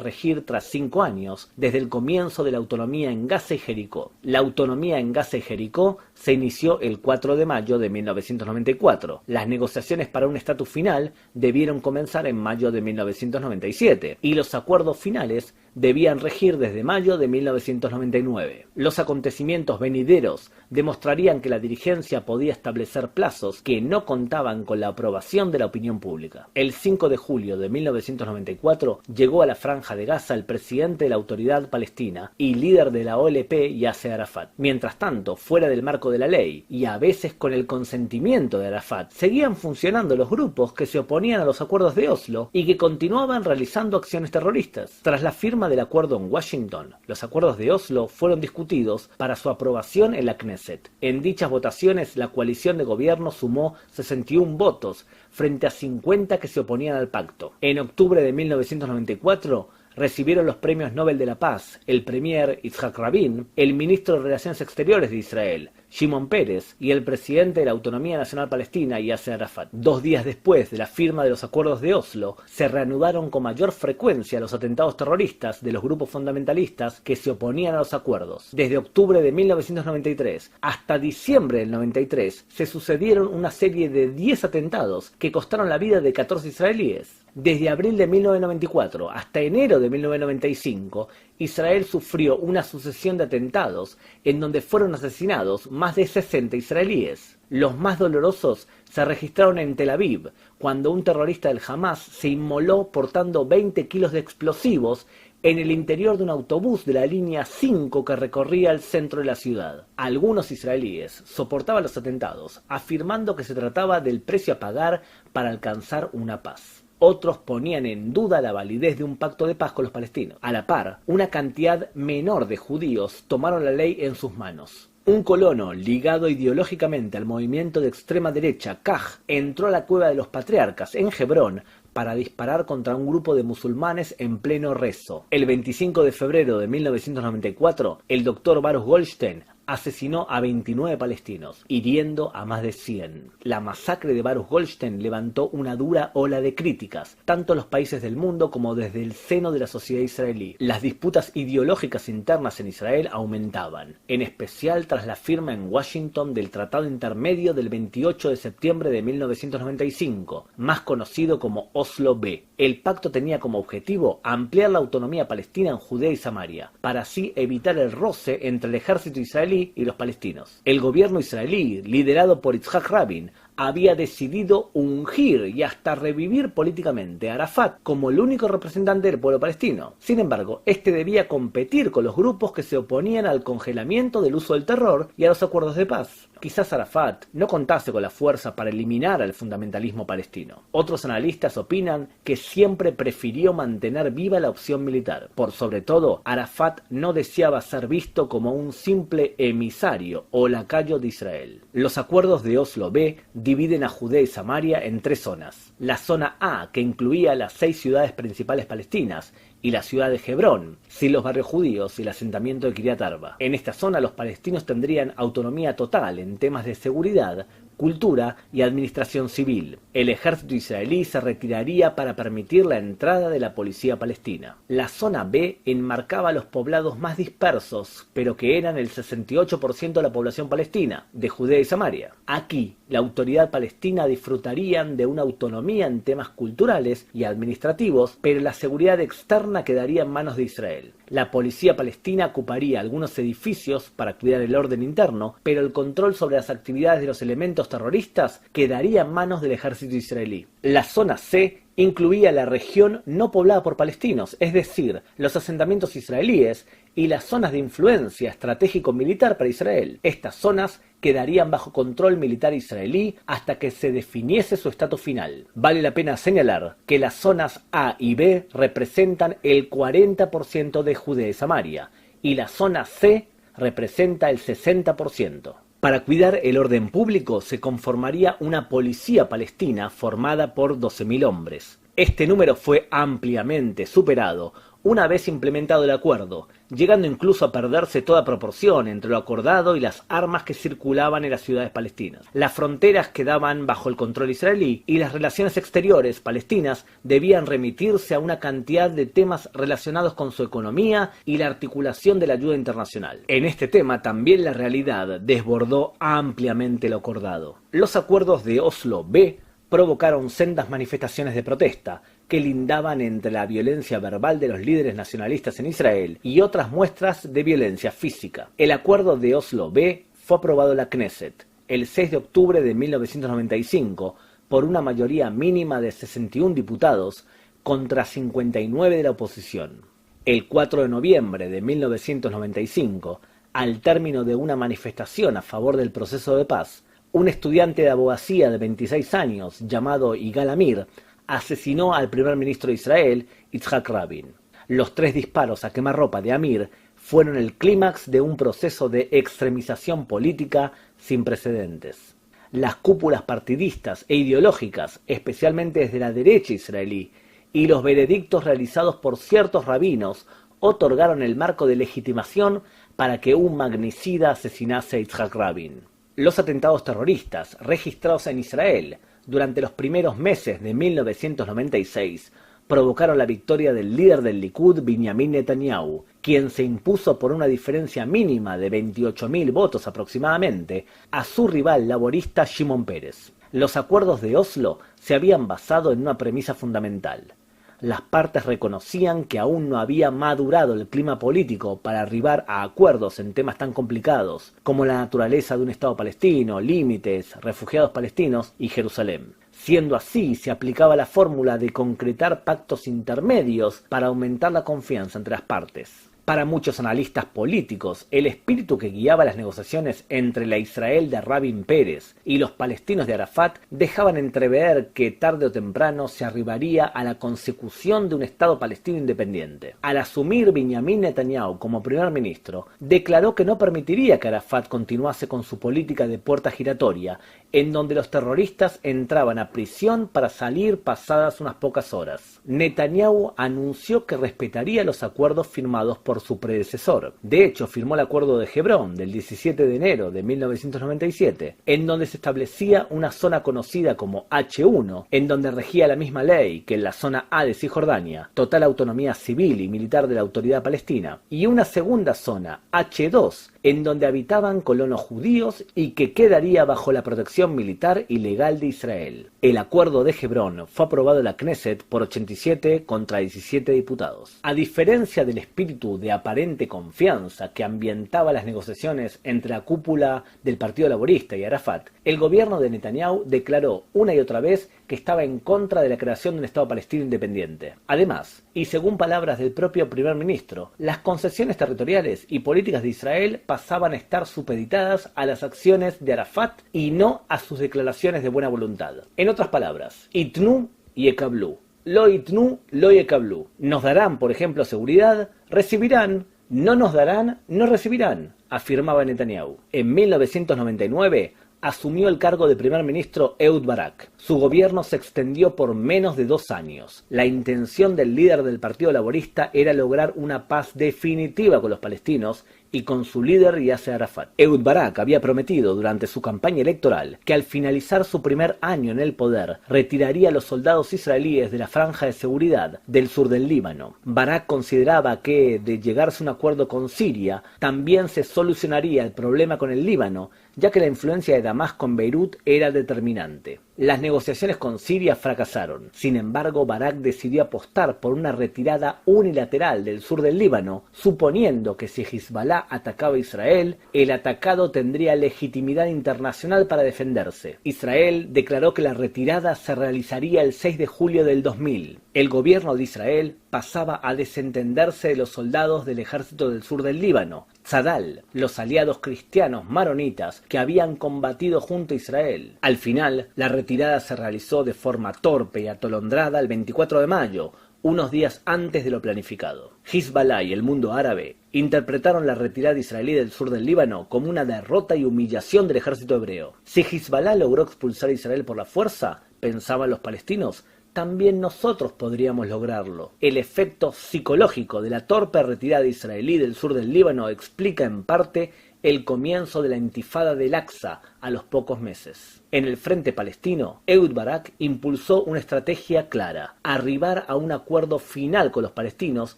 regir tras 5 años, desde el comienzo de la autonomía en Gaza y Jericó. La autonomía en Gaza y Jericó se inició el 4 de mayo de 1994. Las negociaciones para un estatus final debieron comenzar en mayo de 1997 y los acuerdos finales debían regir desde mayo de 1999. Los acontecimientos venideros demostrarían que la dirigencia podía establecer plazos que no contaban con la aprobación de la opinión pública. El 5 de julio de 1994 llegó a la Franja de Gaza el presidente de la Autoridad Palestina y líder de la OLP, Yasser Arafat. Mientras tanto, fuera del marco de la ley y a veces con el consentimiento de Arafat, seguían funcionando los grupos que se oponían a los acuerdos de Oslo y que continuaban realizando acciones terroristas. Tras la firma del acuerdo en Washington, los acuerdos de Oslo fueron discutidos para su aprobación en la Knesset. En dichas votaciones, la coalición de gobierno sumó 61 votos frente a 50 que se oponían al pacto. En octubre de 1994, recibieron los premios Nobel de la Paz el premier Yitzhak Rabin, el ministro de Relaciones Exteriores de Israel, Shimon Peres, y el presidente de la Autonomía Nacional Palestina, Yasser Arafat. 2 días después de la firma de los acuerdos de Oslo, se reanudaron con mayor frecuencia los atentados terroristas de los grupos fundamentalistas que se oponían a los acuerdos. Desde octubre de 1993 hasta diciembre del 93 se sucedieron una serie de 10 atentados que costaron la vida de 14 israelíes. Desde abril de 1994 hasta enero de 1995, Israel sufrió una sucesión de atentados en donde fueron asesinados más de 60 israelíes. Los más dolorosos se registraron en Tel Aviv, cuando un terrorista del Hamas se inmoló portando 20 kilos de explosivos en el interior de un autobús de la línea 5 que recorría el centro de la ciudad. Algunos israelíes soportaban los atentados, afirmando que se trataba del precio a pagar para alcanzar una paz. Otros ponían en duda la validez de un pacto de paz con los palestinos. A la par, una cantidad menor de judíos tomaron la ley en sus manos. Un colono ligado ideológicamente al movimiento de extrema derecha, Kaj, entró a la cueva de los patriarcas en Hebrón para disparar contra un grupo de musulmanes en pleno rezo. El 25 de febrero de 1994, el doctor Baruch Goldstein asesinó a 29 palestinos, hiriendo a más de 100. La masacre de Baruch Goldstein levantó una dura ola de críticas, tanto en los países del mundo como desde el seno de la sociedad israelí. Las disputas ideológicas internas en Israel aumentaban, en especial tras la firma en Washington del Tratado Intermedio del 28 de septiembre de 1995, más conocido como Oslo B. El pacto tenía como objetivo ampliar la autonomía palestina en Judea y Samaria, para así evitar el roce entre el ejército israelí y los palestinos. El gobierno israelí, liderado por Yitzhak Rabin, había decidido ungir y hasta revivir políticamente a Arafat como el único representante del pueblo palestino. Sin embargo, este debía competir con los grupos que se oponían al congelamiento del uso del terror y a los acuerdos de paz. Quizás Arafat no contase con la fuerza para eliminar al fundamentalismo palestino. Otros analistas opinan que siempre prefirió mantener viva la opción militar. Por sobre todo, Arafat no deseaba ser visto como un simple emisario o lacayo de Israel. Los acuerdos de Oslo B dividen a Judea y Samaria en tres zonas. La zona A, que incluía las 6 ciudades principales palestinas, y la ciudad de Hebrón, sin los barrios judíos y el asentamiento de Kiryat Arba. En esta zona los palestinos tendrían autonomía total en temas de seguridad, cultura y administración civil. El ejército israelí se retiraría para permitir la entrada de la policía palestina. La zona B enmarcaba los poblados más dispersos, pero que eran el 68% de la población palestina, de Judea y Samaria. Aquí, la autoridad palestina disfrutarían de una autonomía en temas culturales y administrativos, pero la seguridad externa quedaría en manos de Israel. La policía palestina ocuparía algunos edificios para cuidar el orden interno, pero el control sobre las actividades de los elementos terroristas quedaría en manos del ejército israelí. La zona C incluía la región no poblada por palestinos, es decir, los asentamientos israelíes y las zonas de influencia estratégico-militar para Israel. Estas zonas quedarían bajo control militar israelí hasta que se definiese su estatus final. Vale la pena señalar que las zonas A y B representan el 40% de Judea y Samaria, y la zona C representa el 60%. Para cuidar el orden público se conformaría una policía palestina formada por 12.000 hombres. Este número fue ampliamente superado una vez implementado el acuerdo, llegando incluso a perderse toda proporción entre lo acordado y las armas que circulaban en las ciudades palestinas. Las fronteras quedaban bajo el control israelí y las relaciones exteriores palestinas debían remitirse a una cantidad de temas relacionados con su economía y la articulación de la ayuda internacional. En este tema también la realidad desbordó ampliamente lo acordado. Los acuerdos de Oslo B provocaron sendas manifestaciones de protesta que lindaban entre la violencia verbal de los líderes nacionalistas en Israel y otras muestras de violencia física. El acuerdo de Oslo B fue aprobado en la Knesset el 6 de octubre de 1995 por una mayoría mínima de 61 diputados contra 59 de la oposición. El 4 de noviembre de 1995, al término de una manifestación a favor del proceso de paz, un estudiante de abogacía de 26 años llamado Yigal Amir asesinó al primer ministro de Israel, Yitzhak Rabin. Los 3 disparos a quemarropa de Amir fueron el clímax de un proceso de extremización política sin precedentes. Las cúpulas partidistas e ideológicas, especialmente desde la derecha israelí, y los veredictos realizados por ciertos rabinos otorgaron el marco de legitimación para que un magnicida asesinase a Yitzhak Rabin. Los atentados terroristas registrados en Israel durante los primeros meses de 1996 provocaron la victoria del líder del Likud, Benjamin Netanyahu, quien se impuso por una diferencia mínima de 28.000 votos aproximadamente a su rival laborista Shimon Peres. Los acuerdos de Oslo se habían basado en una premisa fundamental. Las partes reconocían que aún no había madurado el clima político para arribar a acuerdos en temas tan complicados como la naturaleza de un Estado palestino, límites, refugiados palestinos y Jerusalén. Siendo así, se aplicaba la fórmula de concretar pactos intermedios para aumentar la confianza entre las partes. Para muchos analistas políticos, el espíritu que guiaba las negociaciones entre la Israel de Rabin Pérez y los palestinos de Arafat dejaban entrever que tarde o temprano se arribaría a la consecución de un Estado palestino independiente. Al asumir Benjamin Netanyahu como primer ministro, declaró que no permitiría que Arafat continuase con su política de puerta giratoria, en donde los terroristas entraban a prisión para salir pasadas unas pocas horas. Netanyahu anunció que respetaría los acuerdos firmados por su predecesor. De hecho, firmó el Acuerdo de Hebrón del 17 de enero de 1997, en donde se establecía una zona conocida como H1, en donde regía la misma ley que en la zona A de Cisjordania, total autonomía civil y militar de la Autoridad Palestina, y una segunda zona, H2, en donde habitaban colonos judíos y que quedaría bajo la protección militar y legal de Israel. El Acuerdo de Hebrón fue aprobado en la Knesset por 87 contra 17 diputados. A diferencia del espíritu de aparente confianza que ambientaba las negociaciones entre la cúpula del Partido Laborista y Arafat, el gobierno de Netanyahu declaró una y otra vez que estaba en contra de la creación de un Estado palestino independiente. Además, y según palabras del propio primer ministro, las concesiones territoriales y políticas de Israel pasaban a estar supeditadas a las acciones de Arafat y no a sus declaraciones de buena voluntad. En otras palabras, itnu y ekablu. Lo itnu, lo yekablu. Nos darán, por ejemplo, seguridad, recibirán, no nos darán, no recibirán, afirmaba Netanyahu. En 1999 asumió el cargo de primer ministro Ehud Barak. Su gobierno se extendió por menos de 2 años. La intención del líder del Partido Laborista era lograr una paz definitiva con los palestinos y con su líder Yasser Arafat. Ehud Barak había prometido durante su campaña electoral que al finalizar su primer año en el poder retiraría a los soldados israelíes de la franja de seguridad del sur del Líbano. Barak consideraba que, de llegarse a un acuerdo con Siria, también se solucionaría el problema con el Líbano, ya que la influencia de Damasco en Beirut era determinante. Las negociaciones con Siria fracasaron. Sin embargo, Barak decidió apostar por una retirada unilateral del sur del Líbano, suponiendo que si Hezbollah atacaba a Israel, el atacado tendría legitimidad internacional para defenderse. Israel declaró que la retirada se realizaría el 6 de julio del 2000. El gobierno de Israel pasaba a desentenderse de los soldados del ejército del sur del Líbano, Tzadal, los aliados cristianos maronitas que habían combatido junto a Israel. Al final, la retirada se realizó de forma torpe y atolondrada el 24 de mayo, unos días antes de lo planificado. Hezbollah y el mundo árabe interpretaron la retirada israelí del sur del Líbano como una derrota y humillación del ejército hebreo. Si Hezbollah logró expulsar a Israel por la fuerza, pensaban los palestinos, también nosotros podríamos lograrlo. El efecto psicológico de la torpe retirada israelí del sur del Líbano explica en parte el comienzo de la intifada del Aqsa a los pocos meses. En el frente palestino, Ehud Barak impulsó una estrategia clara: arribar a un acuerdo final con los palestinos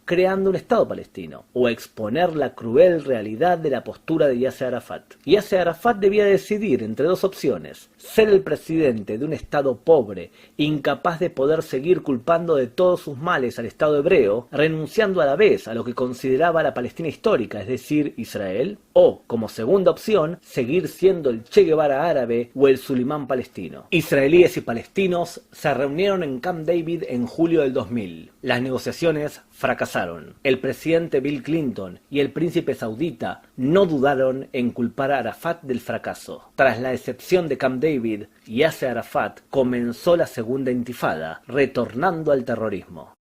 creando un Estado palestino, o exponer la cruel realidad de la postura de Yasser Arafat. Yasser Arafat debía decidir entre 2 opciones: ser el presidente de un Estado pobre, incapaz de poder seguir culpando de todos sus males al Estado hebreo, renunciando a la vez a lo que consideraba la Palestina histórica, es decir, Israel, o, como segunda opción, seguir siendo el Che Guevara árabe o el Sulimán palestino. Israelíes y palestinos se reunieron en Camp David en julio del 2000. Las negociaciones fracasaron. El presidente Bill Clinton y el príncipe saudita no dudaron en culpar a Arafat del fracaso. Tras la decepción de Camp David, Yasser Arafat comenzó la segunda intifada, retornando al terrorismo.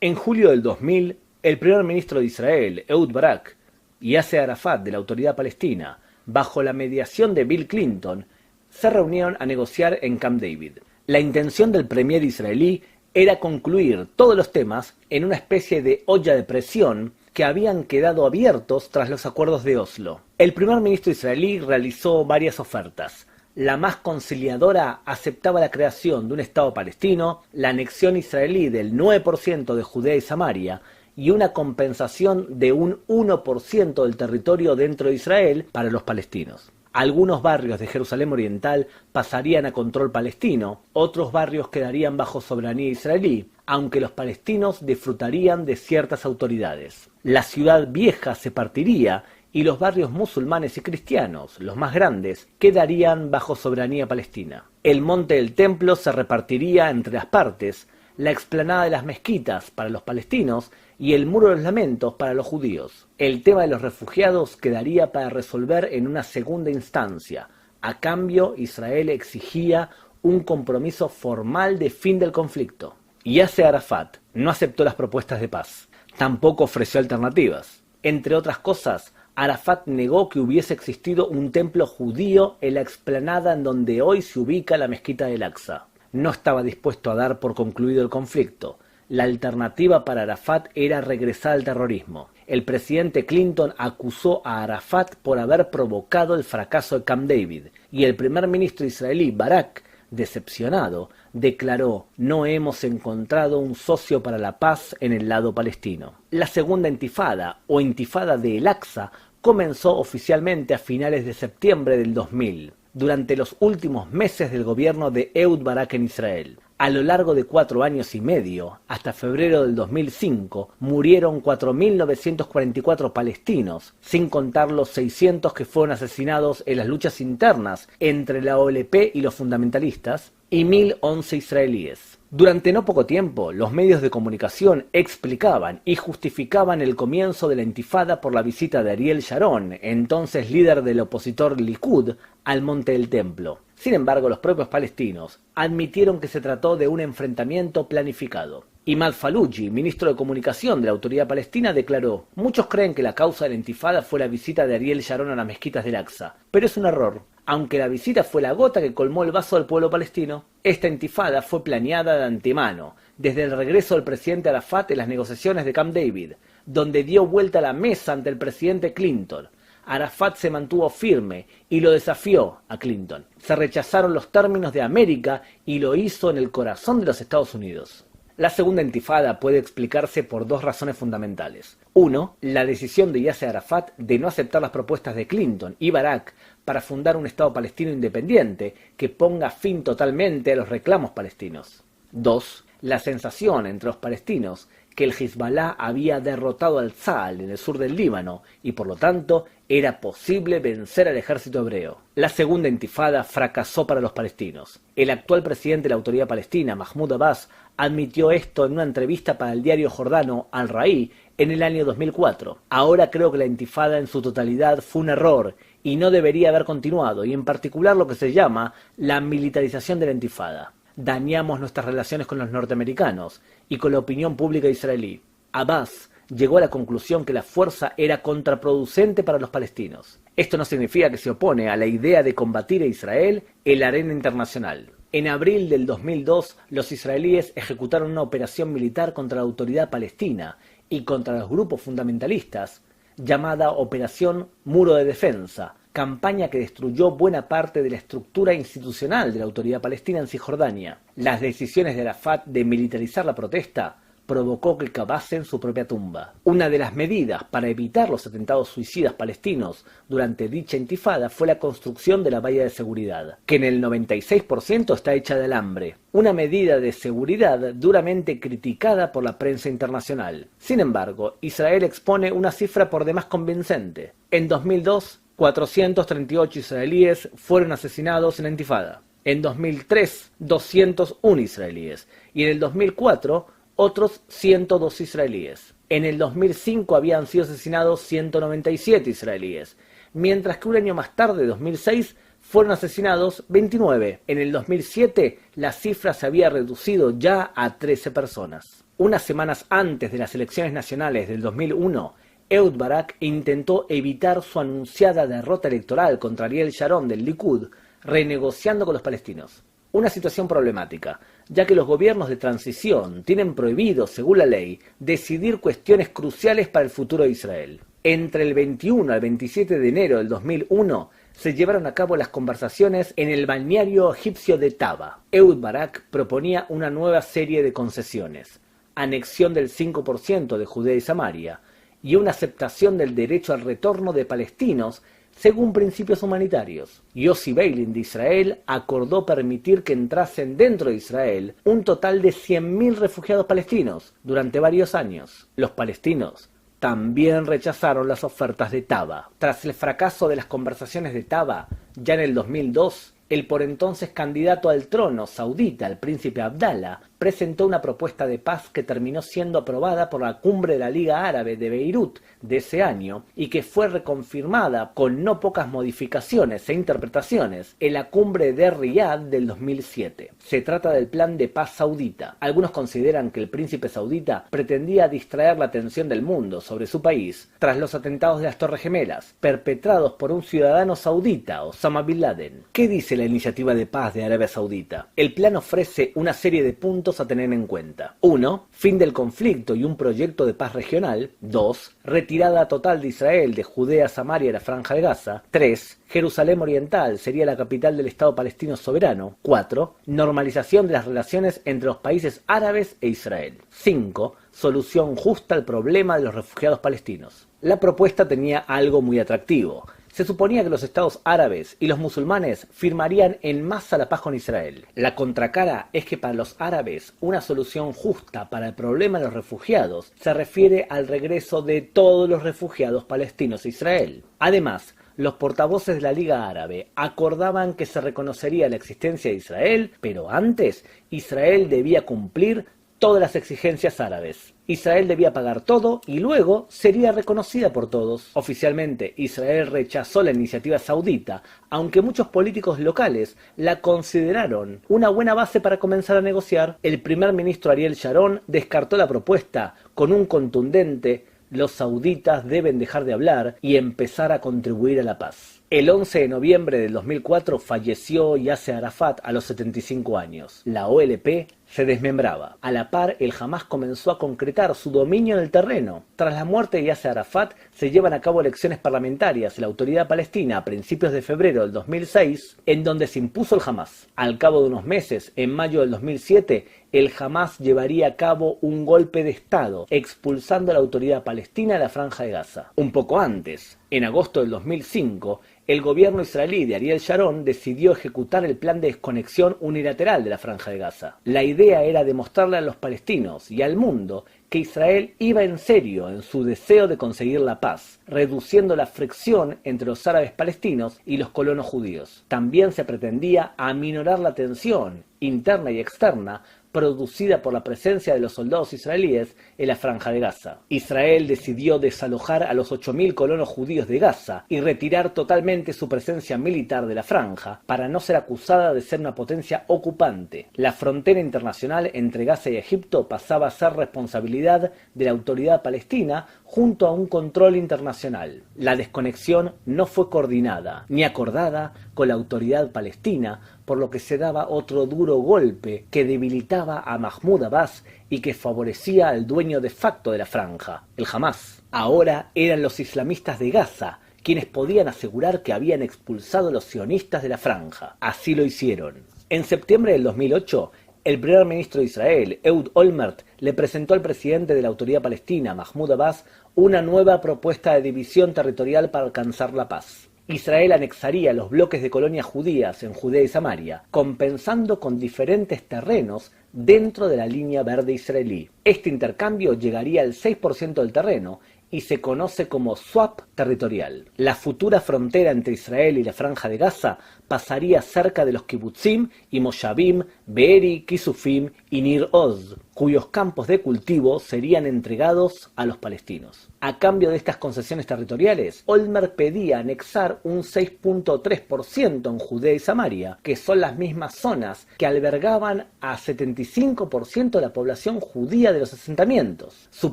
En julio del 2000, el primer ministro de Israel, Ehud Barak, y Yasser Arafat de la Autoridad Palestina, bajo la mediación de Bill Clinton, se reunieron a negociar en Camp David. La intención del premier israelí era concluir todos los temas en una especie de olla de presión que habían quedado abiertos tras los acuerdos de Oslo. El primer ministro israelí realizó varias ofertas. La más conciliadora aceptaba la creación de un Estado palestino, la anexión israelí del 9% de Judea y Samaria y una compensación de un 1% del territorio dentro de Israel para los palestinos. Algunos barrios de Jerusalén Oriental pasarían a control palestino, otros barrios quedarían bajo soberanía israelí, aunque los palestinos disfrutarían de ciertas autoridades. La ciudad vieja se partiría y los barrios musulmanes y cristianos, los más grandes, quedarían bajo soberanía palestina. El monte del templo se repartiría entre las partes, la explanada de las mezquitas para los palestinos y el muro de los lamentos para los judíos. El tema de los refugiados quedaría para resolver en una segunda instancia. A cambio, Israel exigía un compromiso formal de fin del conflicto. Yasser Arafat no aceptó las propuestas de paz. Tampoco ofreció alternativas. Entre otras cosas, Arafat negó que hubiese existido un templo judío en la explanada en donde hoy se ubica la mezquita del Aqsa. No estaba dispuesto a dar por concluido el conflicto. La alternativa para Arafat era regresar al terrorismo. El presidente Clinton acusó a Arafat por haber provocado el fracaso de Camp David, y el primer ministro israelí Barak, decepcionado, declaró: no hemos encontrado un socio para la paz en el lado palestino. La segunda intifada, o intifada de El Aqsa, comenzó oficialmente a finales de septiembre del 2000, durante los últimos meses del gobierno de Ehud Barak en Israel. A lo largo de 4 años y medio, hasta febrero del 2005, murieron 4.944 palestinos, sin contar los 600 que fueron asesinados en las luchas internas entre la OLP y los fundamentalistas, y 1.011 israelíes. Durante no poco tiempo, los medios de comunicación explicaban y justificaban el comienzo de la intifada por la visita de Ariel Sharon, entonces líder del opositor Likud, al Monte del Templo. Sin embargo, los propios palestinos admitieron que se trató de un enfrentamiento planificado. Imad Faluji, ministro de Comunicación de la Autoridad Palestina, declaró: muchos creen que la causa de la intifada fue la visita de Ariel Sharon a las mezquitas del Aqsa, pero es un error. Aunque la visita fue la gota que colmó el vaso del pueblo palestino, esta intifada fue planeada de antemano, desde el regreso del presidente Arafat en las negociaciones de Camp David, donde dio vuelta a la mesa ante el presidente Clinton. Arafat se mantuvo firme y lo desafió a Clinton. Se rechazaron los términos de América y lo hizo en el corazón de los Estados Unidos. La segunda intifada puede explicarse por 2 razones fundamentales. 1. La decisión de Yasser Arafat de no aceptar las propuestas de Clinton y Barak para fundar un Estado palestino independiente que ponga fin totalmente a los reclamos palestinos. 2. La sensación entre los palestinos que el Hezbollah había derrotado al Tzal en el sur del Líbano y por lo tanto era posible vencer al ejército hebreo. La segunda intifada fracasó para los palestinos. El actual presidente de la Autoridad Palestina, Mahmoud Abbas, admitió esto en una entrevista para el diario jordano Al Raí en el año 2004. Ahora creo que la intifada en su totalidad fue un error y no debería haber continuado, y en particular lo que se llama la militarización de la intifada. Dañamos nuestras relaciones con los norteamericanos y con la opinión pública israelí. Abbas llegó a la conclusión que la fuerza era contraproducente para los palestinos. Esto no significa que se opone a la idea de combatir a Israel en la arena internacional. En abril del 2002, los israelíes ejecutaron una operación militar contra la autoridad palestina y contra los grupos fundamentalistas, llamada Operación Muro de Defensa, campaña que destruyó buena parte de la estructura institucional de la Autoridad Palestina en Cisjordania. Las decisiones de Arafat de militarizar la protesta provocó que cavasen su propia tumba. Una de las medidas para evitar los atentados suicidas palestinos durante dicha intifada fue la construcción de la valla de seguridad, que en el 96% está hecha de alambre, una medida de seguridad duramente criticada por la prensa internacional. Sin embargo, Israel expone una cifra por demás convincente. En 2002, 438 israelíes fueron asesinados en la intifada. En 2003, 201 israelíes. Y en el 2004, otros 102 israelíes. En el 2005 habían sido asesinados 197 israelíes, mientras que un año más tarde, 2006, fueron asesinados 29. En el 2007, la cifra se había reducido ya a 13 personas. Unas semanas antes de las elecciones nacionales del 2001, Ehud Barak intentó evitar su anunciada derrota electoral contra Ariel Sharon del Likud, renegociando con los palestinos. Una situación problemática, ya que los gobiernos de transición tienen prohibido, según la ley, decidir cuestiones cruciales para el futuro de Israel. Entre el 21 al 27 de enero del 2001 se llevaron a cabo las conversaciones en el balneario egipcio de Taba. Ehud Barak proponía una nueva serie de concesiones. anexión del 5% de Judea y Samaria, y una aceptación del derecho al retorno de palestinos según principios humanitarios. Yossi Beilin de Israel acordó permitir que entrasen dentro de Israel un total de 100.000 refugiados palestinos durante varios años. Los palestinos también rechazaron las ofertas de Taba. Tras el fracaso de las conversaciones de Taba, ya en el 2002, el por entonces candidato al trono saudita, el príncipe Abdallah, presentó una propuesta de paz que terminó siendo aprobada por la cumbre de la Liga Árabe de Beirut de ese año y que fue reconfirmada con no pocas modificaciones e interpretaciones en la cumbre de Riyadh del 2007. Se trata del Plan de Paz Saudita. Algunos consideran que el príncipe saudita pretendía distraer la atención del mundo sobre su país tras los atentados de las Torres Gemelas, perpetrados por un ciudadano saudita, Osama Bin Laden. ¿Qué dice la iniciativa de paz de Arabia Saudita? El plan ofrece una serie de puntos a tener en cuenta. 1. Fin del conflicto y un proyecto de paz regional. 2. Retirada total de Israel de Judea, Samaria y la Franja de Gaza. 3. Jerusalén Oriental sería la capital del Estado palestino soberano. 4. Normalización de las relaciones entre los países árabes e Israel. 5. Solución justa al problema de los refugiados palestinos. La propuesta tenía algo muy atractivo. Se suponía que los estados árabes y los musulmanes firmarían en masa la paz con Israel. La contracara es que para los árabes una solución justa para el problema de los refugiados se refiere al regreso de todos los refugiados palestinos a Israel. Además, los portavoces de la Liga Árabe acordaban que se reconocería la existencia de Israel, pero antes Israel debía cumplir todas las exigencias árabes. Israel debía pagar todo y luego sería reconocida por todos. Oficialmente, Israel rechazó la iniciativa saudita, aunque muchos políticos locales la consideraron una buena base para comenzar a negociar. El primer ministro Ariel Sharon descartó la propuesta con un contundente «Los sauditas deben dejar de hablar y empezar a contribuir a la paz». El 11 de noviembre del 2004 falleció Yasser Arafat a los 75 años. La OLP se desmembraba. A la par, el Hamás comenzó a concretar su dominio en el terreno. Tras la muerte de Yasser Arafat, se llevan a cabo elecciones parlamentarias en la Autoridad Palestina a principios de febrero del 2006, en donde se impuso el Hamás. Al cabo de unos meses, en mayo del 2007, el Hamás llevaría a cabo un golpe de Estado, expulsando a la Autoridad Palestina de la Franja de Gaza. Un poco antes, en agosto del 2005, el gobierno israelí de Ariel Sharon decidió ejecutar el plan de desconexión unilateral de la Franja de Gaza. La idea era demostrarle a los palestinos y al mundo que Israel iba en serio en su deseo de conseguir la paz, reduciendo la fricción entre los árabes palestinos y los colonos judíos. También se pretendía aminorar la tensión interna y externa producida por la presencia de los soldados israelíes en la Franja de Gaza. Israel decidió desalojar a los 8.000 colonos judíos de Gaza y retirar totalmente su presencia militar de la franja para no ser acusada de ser una potencia ocupante. La frontera internacional entre Gaza y Egipto pasaba a ser responsabilidad de la autoridad palestina junto a un control internacional. La desconexión no fue coordinada ni acordada con la autoridad palestina, por lo que se daba otro duro golpe que debilitaba a Mahmoud Abbas y que favorecía al dueño de facto de la franja, el Hamás. Ahora eran los islamistas de Gaza quienes podían asegurar que habían expulsado a los sionistas de la franja. Así lo hicieron. En septiembre del 2008, el primer ministro de Israel, Ehud Olmert, le presentó al presidente de la Autoridad Palestina, Mahmoud Abbas, una nueva propuesta de división territorial para alcanzar la paz. Israel anexaría los bloques de colonias judías en Judea y Samaria, compensando con diferentes terrenos dentro de la línea verde israelí. Este intercambio llegaría al 6% del terreno y se conoce como swap territorial. La futura frontera entre Israel y la Franja de Gaza pasaría cerca de los kibutzim y moshavim Be'eri, Kisufim y Nir Oz, cuyos campos de cultivo serían entregados a los palestinos. A cambio de estas concesiones territoriales, Olmert pedía anexar un 6.3% en Judea y Samaria, que son las mismas zonas que albergaban a 75% de la población judía de los asentamientos. Su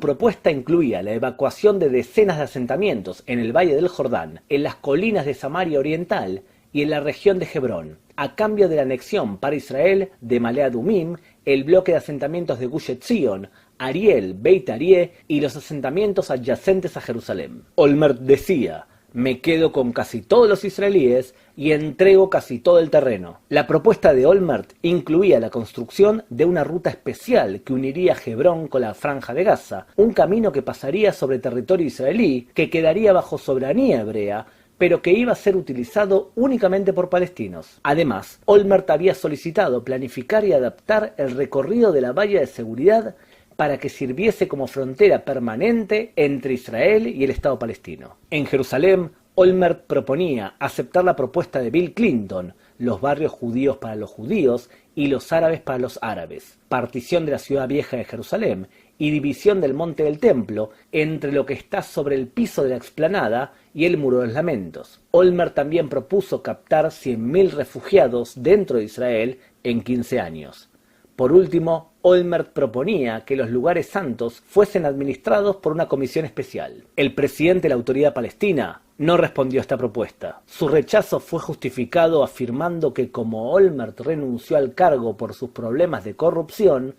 propuesta incluía la evacuación de decenas de asentamientos en el Valle del Jordán, en las colinas de Samaria Oriental y en la región de Hebrón, a cambio de la anexión para Israel de Male Adumim, el bloque de asentamientos de Gush Etzion, Ariel, Beit Arie y los asentamientos adyacentes a Jerusalén. Olmert decía: me quedo con casi todos los israelíes y entrego casi todo el terreno. La propuesta de Olmert incluía la construcción de una ruta especial que uniría Hebrón con la Franja de Gaza, un camino que pasaría sobre territorio israelí, que quedaría bajo soberanía hebrea, pero que iba a ser utilizado únicamente por palestinos. Además, Olmert había solicitado planificar y adaptar el recorrido de la valla de seguridad para que sirviese como frontera permanente entre Israel y el Estado palestino. En Jerusalén, Olmert proponía aceptar la propuesta de Bill Clinton, los barrios judíos para los judíos y los árabes para los árabes, partición de la ciudad vieja de Jerusalén y división del monte del templo entre lo que está sobre el piso de la explanada y el muro de los lamentos. Olmert también propuso captar 100.000 refugiados dentro de Israel en 15 años. Por último, Olmert proponía que los lugares santos fuesen administrados por una comisión especial. El presidente de la Autoridad Palestina no respondió a esta propuesta. Su rechazo fue justificado afirmando que como Olmert renunció al cargo por sus problemas de corrupción,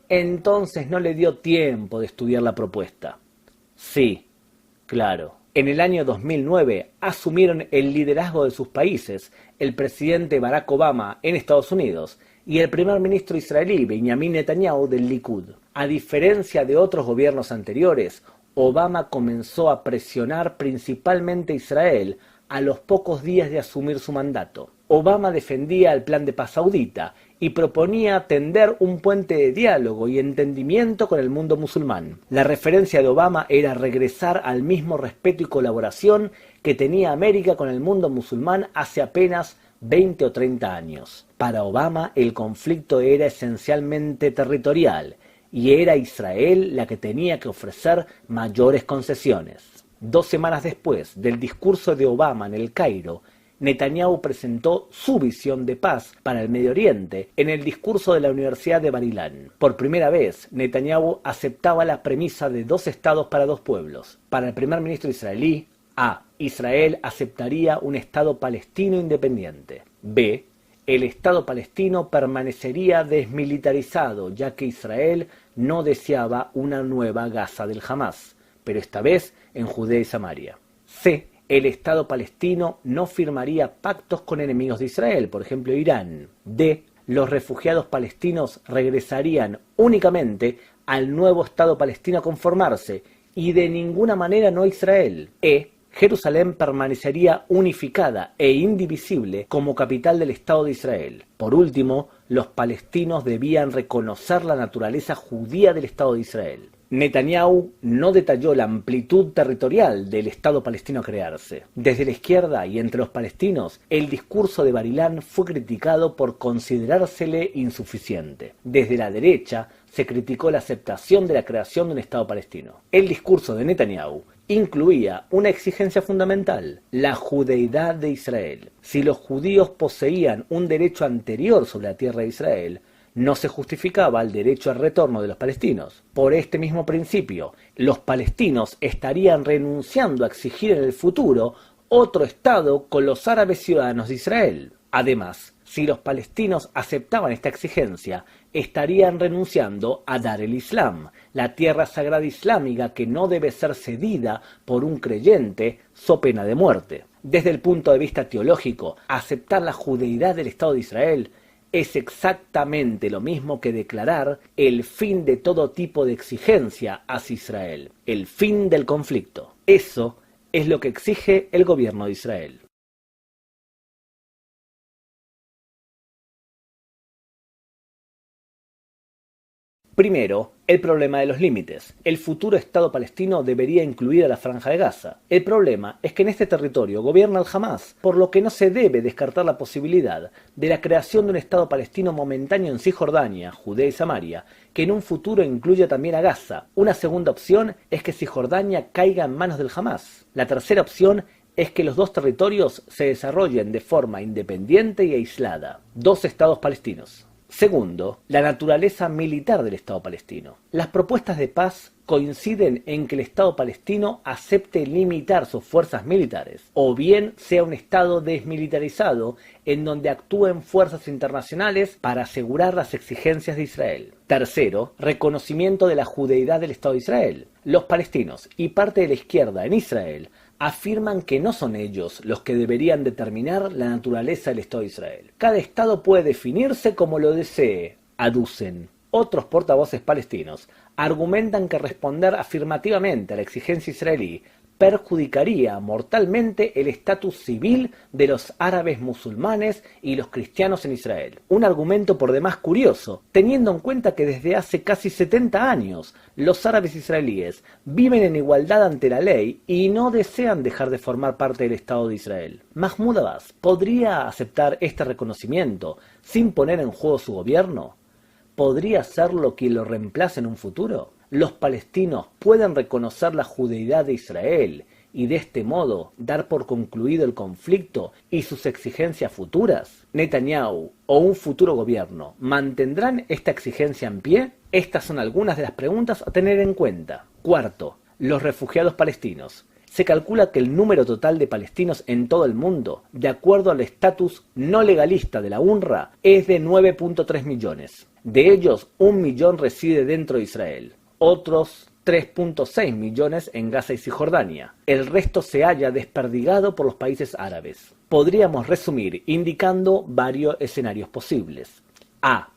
entonces no le dio tiempo de estudiar la propuesta. Sí, claro. En el año 2009 asumieron el liderazgo de sus países el presidente Barack Obama en Estados Unidos y el primer ministro israelí Benjamin Netanyahu del Likud. A diferencia de otros gobiernos anteriores, Obama comenzó a presionar principalmente a Israel a los pocos días de asumir su mandato. Obama defendía el plan de paz saudita y proponía tender un puente de diálogo y entendimiento con el mundo musulmán. La referencia de Obama era regresar al mismo respeto y colaboración que tenía América con el mundo musulmán hace apenas 20 o 30 años. Para Obama el conflicto era esencialmente territorial y era Israel la que tenía que ofrecer mayores concesiones. 2 semanas después del discurso de Obama en El Cairo, Netanyahu presentó su visión de paz para el Medio Oriente en el discurso de la Universidad de Bar-Ilan. Por primera vez, Netanyahu aceptaba la premisa de 2 estados para 2 pueblos. Para el primer ministro israelí, A. Israel aceptaría un Estado palestino independiente. B. El Estado palestino permanecería desmilitarizado, ya que Israel no deseaba una nueva Gaza del Hamás, pero esta vez en Judea y Samaria. C. El Estado palestino no firmaría pactos con enemigos de Israel, por ejemplo Irán. D. Los refugiados palestinos regresarían únicamente al nuevo Estado palestino a conformarse y de ninguna manera no a Israel. E. Jerusalén permanecería unificada e indivisible como capital del Estado de Israel. Por último, los palestinos debían reconocer la naturaleza judía del Estado de Israel. Netanyahu no detalló la amplitud territorial del Estado palestino a crearse. Desde la izquierda y entre los palestinos, el discurso de Bar-Ilan fue criticado por considerársele insuficiente. Desde la derecha, se criticó la aceptación de la creación de un Estado palestino. El discurso de Netanyahu incluía una exigencia fundamental, la judeidad de Israel. Si los judíos poseían un derecho anterior sobre la tierra de Israel, no se justificaba el derecho al retorno de los palestinos. Por este mismo principio, los palestinos estarían renunciando a exigir en el futuro otro Estado con los árabes ciudadanos de Israel. Además, si los palestinos aceptaban esta exigencia, estarían renunciando a Dar el Islam, la tierra sagrada islámica que no debe ser cedida por un creyente so pena de muerte. Desde el punto de vista teológico, aceptar la judeidad del Estado de Israel es exactamente lo mismo que declarar el fin de todo tipo de exigencia hacia Israel, el fin del conflicto. Eso es lo que exige el gobierno de Israel. Primero, el problema de los límites. El futuro Estado palestino debería incluir a la Franja de Gaza. El problema es que en este territorio gobierna el Hamás, por lo que no se debe descartar la posibilidad de la creación de un Estado palestino momentáneo en Cisjordania, Judea y Samaria, que en un futuro incluya también a Gaza. Una segunda opción es que Cisjordania caiga en manos del Hamás. La tercera opción es que los 2 territorios se desarrollen de forma independiente y aislada. 2 estados palestinos. Segundo, la naturaleza militar del Estado palestino. Las propuestas de paz coinciden en que el Estado palestino acepte limitar sus fuerzas militares, o bien sea un Estado desmilitarizado en donde actúen fuerzas internacionales para asegurar las exigencias de Israel. Tercero, reconocimiento de la judeidad del Estado de Israel. Los palestinos y parte de la izquierda en Israel afirman que no son ellos los que deberían determinar la naturaleza del Estado de Israel. Cada Estado puede definirse como lo desee, aducen. Otros portavoces palestinos argumentan que responder afirmativamente a la exigencia israelí perjudicaría mortalmente el estatus civil de los árabes musulmanes y los cristianos en Israel. Un argumento por demás curioso, teniendo en cuenta que desde hace casi 70 años los árabes israelíes viven en igualdad ante la ley y no desean dejar de formar parte del Estado de Israel. Mahmoud Abbas podría aceptar este reconocimiento sin poner en juego su gobierno. ¿Podría serlo quien lo reemplace en un futuro? Los palestinos pueden reconocer la judeidad de Israel y de este modo dar por concluido el conflicto y sus exigencias futuras. ¿Netanyahu o un futuro gobierno mantendrán esta exigencia en pie? Estas son algunas de las preguntas a tener en cuenta. Cuarto, los refugiados palestinos. Se calcula que el número total de palestinos en todo el mundo, de acuerdo al estatus no legalista de la UNRWA, es de 9.3 millones. De ellos, 1 millón reside dentro de Israel. Otros 3.6 millones en Gaza y Cisjordania. El resto se halla desperdigado por los países árabes. Podríamos resumir indicando varios escenarios posibles. A.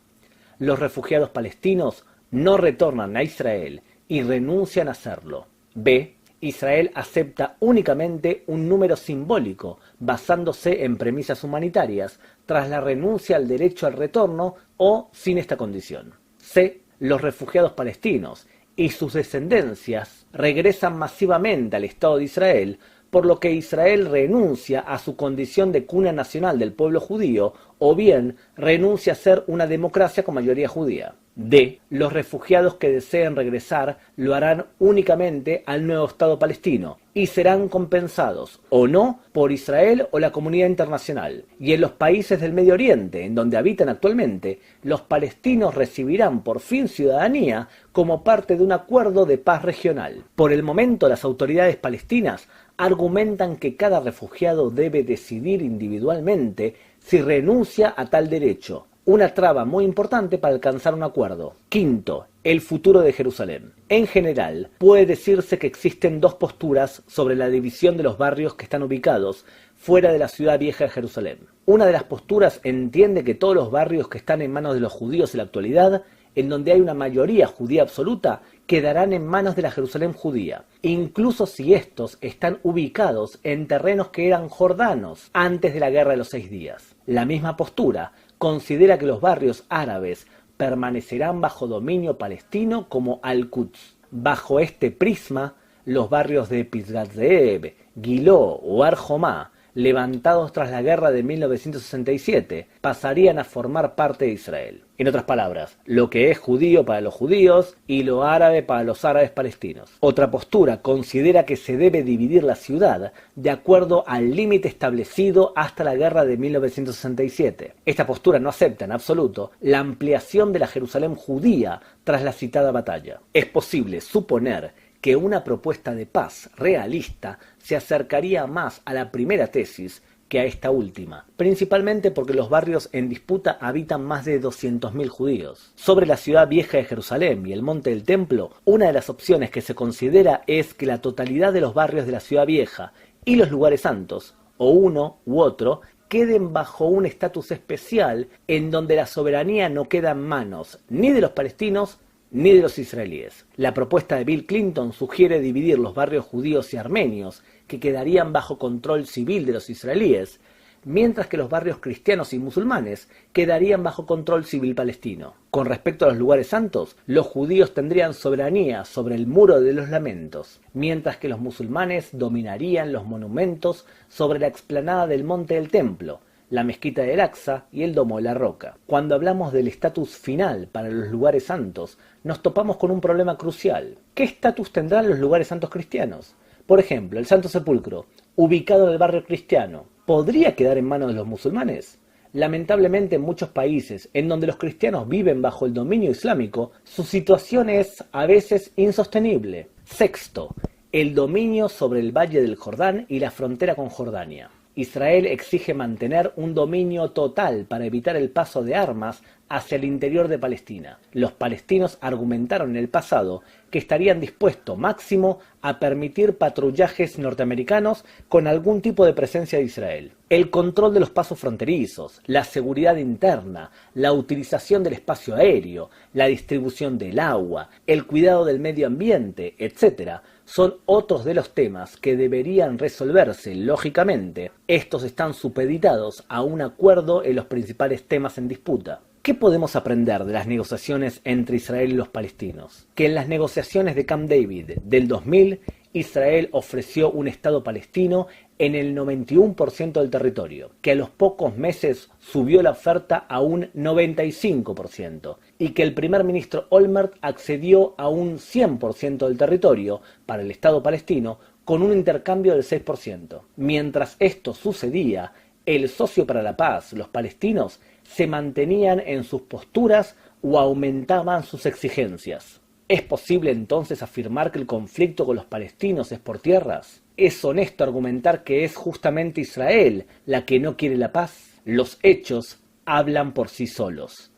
Los refugiados palestinos no retornan a Israel y renuncian a hacerlo. B. Israel acepta únicamente un número simbólico, basándose en premisas humanitarias, tras la renuncia al derecho al retorno o sin esta condición. C. Los refugiados palestinos y sus descendencias regresan masivamente al Estado de Israel, por lo que Israel renuncia a su condición de cuna nacional del pueblo judío, o bien renuncia a ser una democracia con mayoría judía. D. Los refugiados que deseen regresar lo harán únicamente al nuevo Estado palestino y serán compensados o no por Israel o la comunidad internacional. Y en los países del Medio Oriente, en donde habitan actualmente, los palestinos recibirán por fin ciudadanía como parte de un acuerdo de paz regional. Por el momento, las autoridades palestinas argumentan que cada refugiado debe decidir individualmente si renuncia a tal derecho. Una traba muy importante para alcanzar un acuerdo. Quinto, el futuro de Jerusalén. En general, puede decirse que existen dos posturas sobre la división de los barrios que están ubicados fuera de la ciudad vieja de Jerusalén. Una de las posturas entiende que todos los barrios que están en manos de los judíos en la actualidad, en donde hay una mayoría judía absoluta, quedarán en manos de la Jerusalén judía, incluso si estos están ubicados en terrenos que eran jordanos antes de la Guerra de los 6 días. La misma postura considera que los barrios árabes permanecerán bajo dominio palestino como Al-Quds. Bajo este prisma, los barrios de Pisgat Ze'ev, Giló o Har Jomá, levantados tras la guerra de 1967, pasarían a formar parte de Israel. En otras palabras, lo que es judío para los judíos y lo árabe para los árabes palestinos. Otra postura considera que se debe dividir la ciudad de acuerdo al límite establecido hasta la guerra de 1967. Esta postura no acepta en absoluto la ampliación de la Jerusalén judía tras la citada batalla. Es posible suponer que una propuesta de paz realista se acercaría más a la primera tesis que a esta última, principalmente porque los barrios en disputa habitan más de 200.000 judíos. Sobre la ciudad vieja de Jerusalén y el monte del templo, una de las opciones que se considera es que la totalidad de los barrios de la ciudad vieja y los lugares santos, o uno u otro, queden bajo un estatus especial en donde la soberanía no queda en manos ni de los palestinos ni de los israelíes. La propuesta de Bill Clinton sugiere dividir los barrios judíos y armenios, que quedarían bajo control civil de los israelíes, mientras que los barrios cristianos y musulmanes quedarían bajo control civil palestino. Con respecto a los lugares santos, los judíos tendrían soberanía sobre el Muro de los Lamentos, mientras que los musulmanes dominarían los monumentos sobre la explanada del Monte del Templo, la mezquita de Al-Aqsa y el Domo de la Roca. Cuando hablamos del estatus final para los lugares santos, nos topamos con un problema crucial. ¿Qué estatus tendrán los lugares santos cristianos? Por ejemplo, el Santo Sepulcro, ubicado en el barrio cristiano, ¿podría quedar en manos de los musulmanes? Lamentablemente, en muchos países en donde los cristianos viven bajo el dominio islámico, su situación es a veces insostenible. Sexto, el dominio sobre el Valle del Jordán y la frontera con Jordania. Israel exige mantener un dominio total para evitar el paso de armas hacia el interior de Palestina. Los palestinos argumentaron en el pasado que estarían dispuestos máximo a permitir patrullajes norteamericanos con algún tipo de presencia de Israel. El control de los pasos fronterizos, la seguridad interna, la utilización del espacio aéreo, la distribución del agua, el cuidado del medio ambiente, etc., son otros de los temas que deberían resolverse, lógicamente. Estos están supeditados a un acuerdo en los principales temas en disputa. ¿Qué podemos aprender de las negociaciones entre Israel y los palestinos? Que en las negociaciones de Camp David del 2000, Israel ofreció un Estado palestino en el 91% del territorio, que a los pocos meses subió la oferta a un 95%, y que el primer ministro Olmert accedió a un 100% del territorio para el Estado palestino con un intercambio del 6%. Mientras esto sucedía, el socio para la paz, los palestinos, se mantenían en sus posturas o aumentaban sus exigencias. ¿Es posible entonces afirmar que el conflicto con los palestinos es por tierras? ¿Es honesto argumentar que es justamente Israel la que no quiere la paz? Los hechos hablan por sí solos,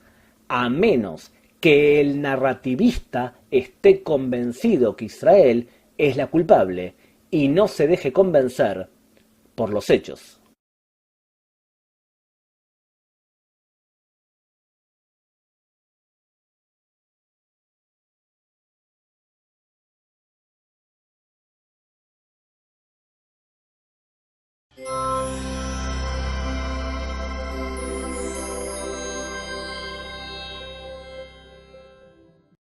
a menos que el narrativista esté convencido que Israel es la culpable y no se deje convencer por los hechos.